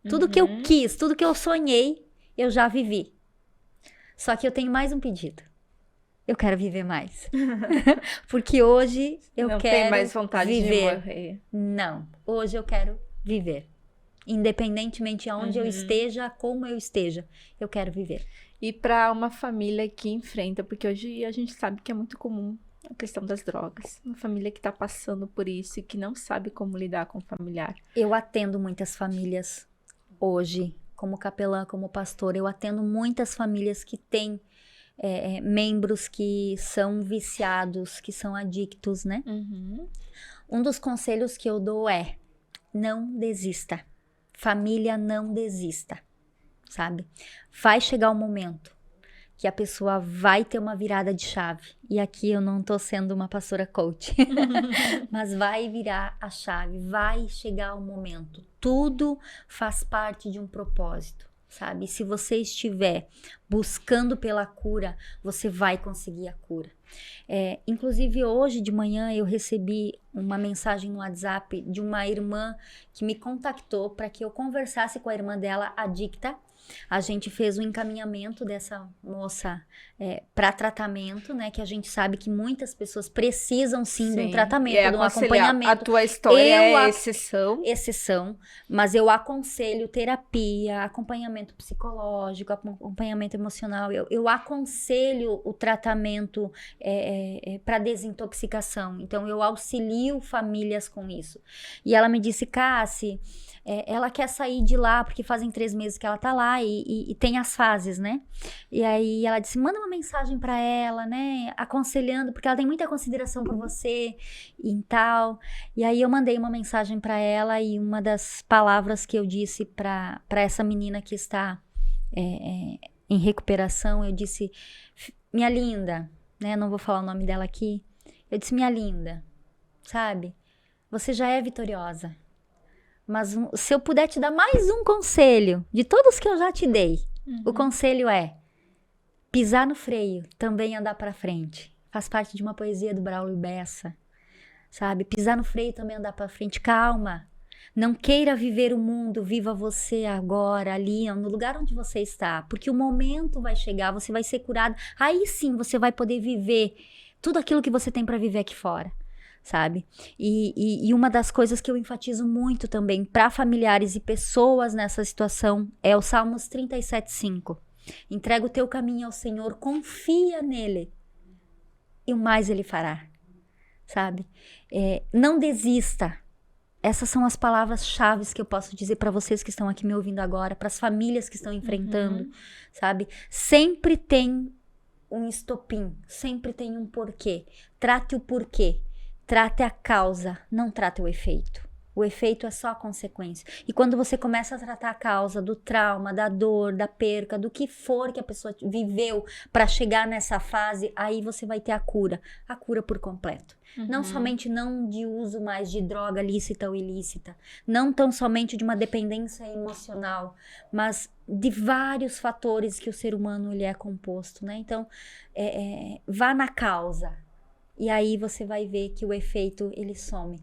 Tudo que eu quis, tudo que eu sonhei, eu já vivi. Só que eu tenho mais um pedido. Eu quero viver mais. Porque hoje eu Não quero tem mais vontade viver. de morrer. Não, hoje eu quero viver. Independentemente de onde eu esteja, como eu esteja, eu quero viver. E para uma família que enfrenta, porque hoje a gente sabe que é muito comum a questão das drogas. Uma família que está passando por isso e que não sabe como lidar com o familiar. Eu atendo muitas famílias hoje, como capelã, como pastor. Eu atendo muitas famílias que têm membros que são viciados, que são adictos, né? Um dos conselhos que eu dou é: não desista. Família, não desista, sabe? Vai chegar o momento que a pessoa vai ter uma virada de chave. E aqui eu não tô sendo uma pastora coach, mas vai virar a chave, vai chegar o momento. Tudo faz parte de um propósito, sabe? E se você estiver buscando pela cura, você vai conseguir a cura. Inclusive hoje de manhã eu recebi uma mensagem no WhatsApp de uma irmã que me contactou para que eu conversasse com a irmã dela adicta. A gente fez o encaminhamento dessa moça para tratamento, né? Que a gente sabe que muitas pessoas precisam sim de um tratamento, de um acompanhamento. A tua história é exceção. Exceção, mas eu aconselho terapia, acompanhamento psicológico, acompanhamento emocional. Eu aconselho o tratamento para desintoxicação. Então, eu auxilio famílias com isso. E ela me disse: Cassi, ela quer sair de lá, porque fazem 3 meses que ela tá lá e tem as fases, né? E aí ela disse: manda uma mensagem pra ela, né? Aconselhando, porque ela tem muita consideração por você e tal. E aí eu mandei uma mensagem pra ela e uma das palavras que eu disse pra essa menina que está em recuperação, eu disse: minha linda, né? Não vou falar o nome dela aqui. Eu disse: minha linda, sabe? Você já é vitoriosa. Mas se eu puder te dar mais um conselho, de todos que eu já te dei, o conselho é: pisar no freio, também andar para frente. Faz parte de uma poesia do Braulio Bessa, sabe? Pisar no freio, também andar para frente. Calma, não queira viver o mundo, viva você agora, ali, no lugar onde você está. Porque o momento vai chegar, você vai ser curado. Aí sim você vai poder viver tudo aquilo que você tem para viver aqui fora. Sabe? E uma das coisas que eu enfatizo muito também para familiares e pessoas nessa situação é o Salmos 37:5. Entrega o teu caminho ao Senhor, confia nele e o mais ele fará, sabe? Não desista. Essas são as palavras-chave que eu posso dizer para vocês que estão aqui me ouvindo agora, para as famílias que estão enfrentando, sabe? Sempre tem um estopim, sempre tem um porquê. Trate o porquê. Trate a causa, não trate o efeito. O efeito é só a consequência. E quando você começa a tratar a causa do trauma, da dor, da perca, do que for que a pessoa viveu para chegar nessa fase, aí você vai ter a cura por completo. Não somente não de uso mais de droga lícita ou ilícita, não tão somente de uma dependência emocional, mas de vários fatores que o ser humano ele é composto, né? Então, vá na causa. E aí você vai ver que o efeito, ele some.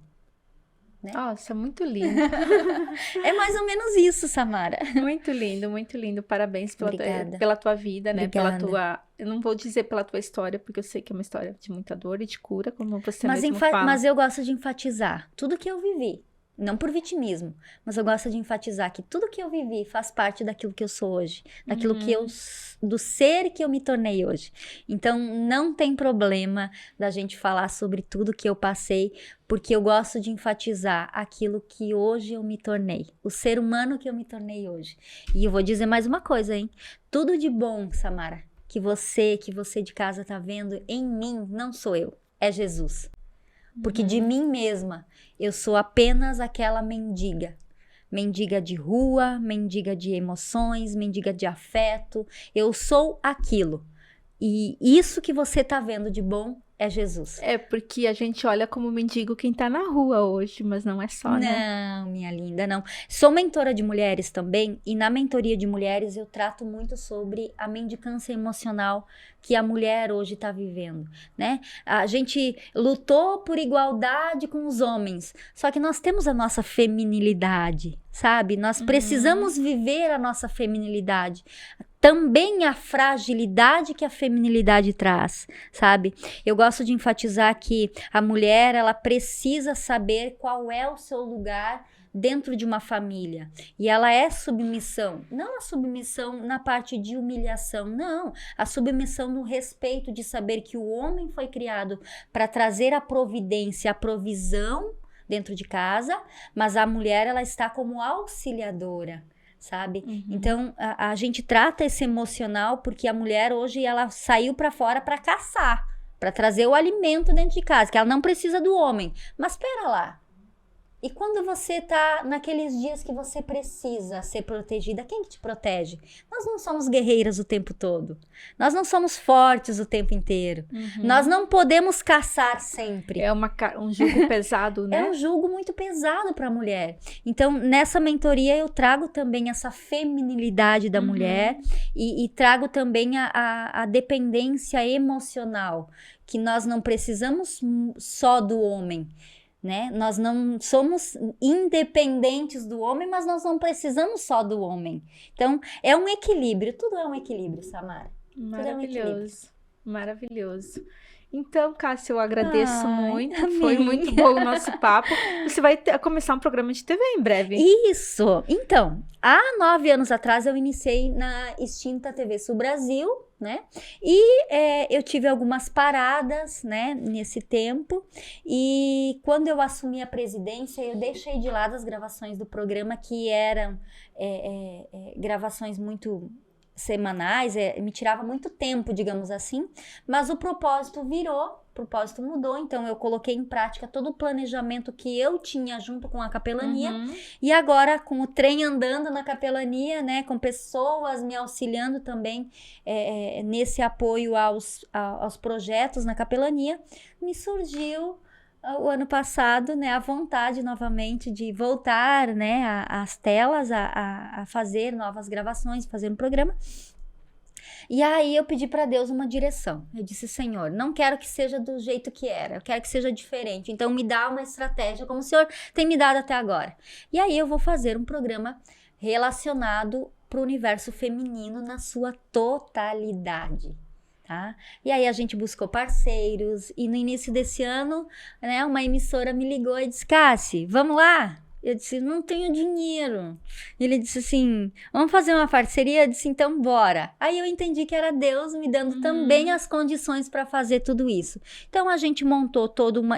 Né? Nossa, muito lindo. É mais ou menos isso, Samara. Muito lindo, muito lindo. Parabéns pela tua vida, né? Obrigada. Eu não vou dizer pela tua história, porque eu sei que é uma história de muita dor e de cura, como você mesmo fala. Mas eu gosto de enfatizar tudo que eu vivi. Não por vitimismo, mas eu gosto de enfatizar que tudo que eu vivi faz parte daquilo que eu sou hoje, daquilo que do ser que eu me tornei hoje. Então, não tem problema da gente falar sobre tudo que eu passei, porque eu gosto de enfatizar aquilo que hoje eu me tornei, o ser humano que eu me tornei hoje. E eu vou dizer mais uma coisa, hein? Tudo de bom, Samara, que você de casa tá vendo em mim, não sou eu, é Jesus. Porque de mim mesma, eu sou apenas aquela mendiga. Mendiga de rua, mendiga de emoções, mendiga de afeto. Eu sou aquilo. E isso que você tá vendo de bom é Jesus. É porque a gente olha como mendigo quem tá na rua hoje, mas não é só, né? Não, minha linda, não. Sou mentora de mulheres também, e na mentoria de mulheres eu trato muito sobre a mendicância emocional que a mulher hoje tá vivendo, né? A gente lutou por igualdade com os homens, só que nós temos a nossa feminilidade, sabe? Nós precisamos viver a nossa feminilidade. também a fragilidade que a feminilidade traz, sabe? Eu gosto de enfatizar que a mulher, ela precisa saber qual é o seu lugar dentro de uma família, e ela é submissão, não a submissão na parte de humilhação, não, a submissão no respeito de saber que o homem foi criado para trazer a providência, a provisão dentro de casa, mas a mulher, ela está como auxiliadora, sabe? Então, a gente trata esse emocional porque a mulher hoje, ela saiu para fora para caçar, para trazer o alimento dentro de casa, que ela não precisa do homem, mas espera lá. E quando você tá naqueles dias que você precisa ser protegida, quem que te protege? Nós não somos guerreiras o tempo todo. Nós não somos fortes o tempo inteiro. Nós não podemos caçar sempre. É um jugo pesado, né? É um jugo muito pesado para a mulher. Então, nessa mentoria, eu trago também essa feminilidade da mulher e trago também a dependência emocional, que nós não precisamos só do homem. Né? Nós não somos independentes do homem, mas nós não precisamos só do homem. Então, é um equilíbrio. Tudo é um equilíbrio, Samara. Maravilhoso. Maravilhoso. Então, Cássia, eu agradeço muito. Amém. Foi muito bom o nosso papo. Você vai começar um programa de TV em breve. Isso! Então, há 9 anos atrás eu iniciei na extinta TV Sul Brasil, né? E eu tive algumas paradas, né, nesse tempo. E quando eu assumi a presidência, eu deixei de lado as gravações do programa, que eram gravações muito semanais, me tirava muito tempo, digamos assim, mas o propósito mudou, então eu coloquei em prática todo o planejamento que eu tinha junto com a capelania, e agora com o trem andando na capelania, né, com pessoas me auxiliando também nesse apoio aos projetos na capelania, me surgiu o ano passado, né, a vontade novamente de voltar, né, às telas, a fazer novas gravações, fazer um programa. E aí eu pedi para Deus uma direção. Eu disse: Senhor, não quero que seja do jeito que era, eu quero que seja diferente. Então me dá uma estratégia, como o Senhor tem me dado até agora. E aí eu vou fazer um programa relacionado para o universo feminino na sua totalidade. Tá? E aí a gente buscou parceiros, e no início desse ano, né, uma emissora me ligou e disse: Cassi, vamos lá? Eu disse: não tenho dinheiro. Ele disse assim: vamos fazer uma parceria? Eu disse: então bora. Aí eu entendi que era Deus me dando também as condições para fazer tudo isso. Então a gente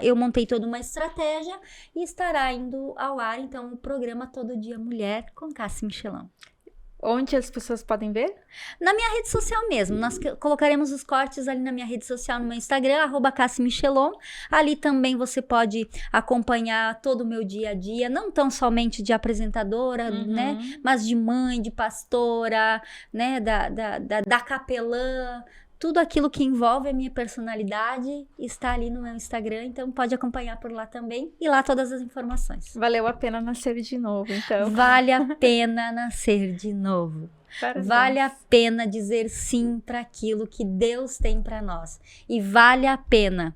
eu montei toda uma estratégia, e estará indo ao ar então o programa Todo Dia Mulher com Cassi Michelon. Onde as pessoas podem ver? Na minha rede social mesmo. Nós colocaremos os cortes ali na minha rede social, no meu Instagram, @CassiMichelon. Ali também você pode acompanhar todo o meu dia a dia, não tão somente de apresentadora, né? Mas de mãe, de pastora, né? Da capelã. Tudo aquilo que envolve a minha personalidade está ali no meu Instagram, então pode acompanhar por lá também, e lá todas as informações. Valeu a pena nascer de novo, então. Vale a pena nascer de novo. Parabéns. Vale a pena dizer sim para aquilo que Deus tem para nós. E vale a pena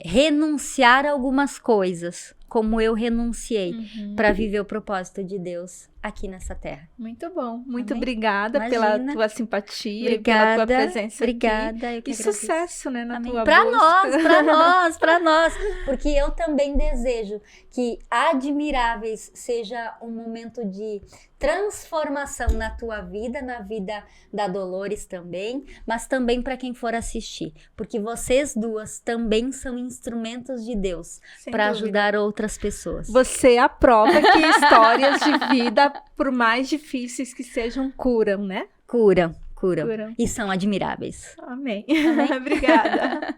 renunciar a algumas coisas, como eu renunciei, para viver o propósito de Deus aqui nessa terra. Muito bom. Muito obrigada Imagina. pela tua simpatia, Obrigada, pela tua presença obrigada, aqui. eu que E agradeço. sucesso, né, na Amém. tua Pra busca. pra nós. Porque eu também desejo que Admiráveis seja um momento de transformação na tua vida, na vida da Dolores também, mas também para quem for assistir. Porque vocês duas também são instrumentos de Deus para ajudar outras pessoas. Você aprova que histórias de vida, por mais difíceis que sejam, curam, né? Curam. Curam. E são admiráveis. Amém. Amém? Obrigada.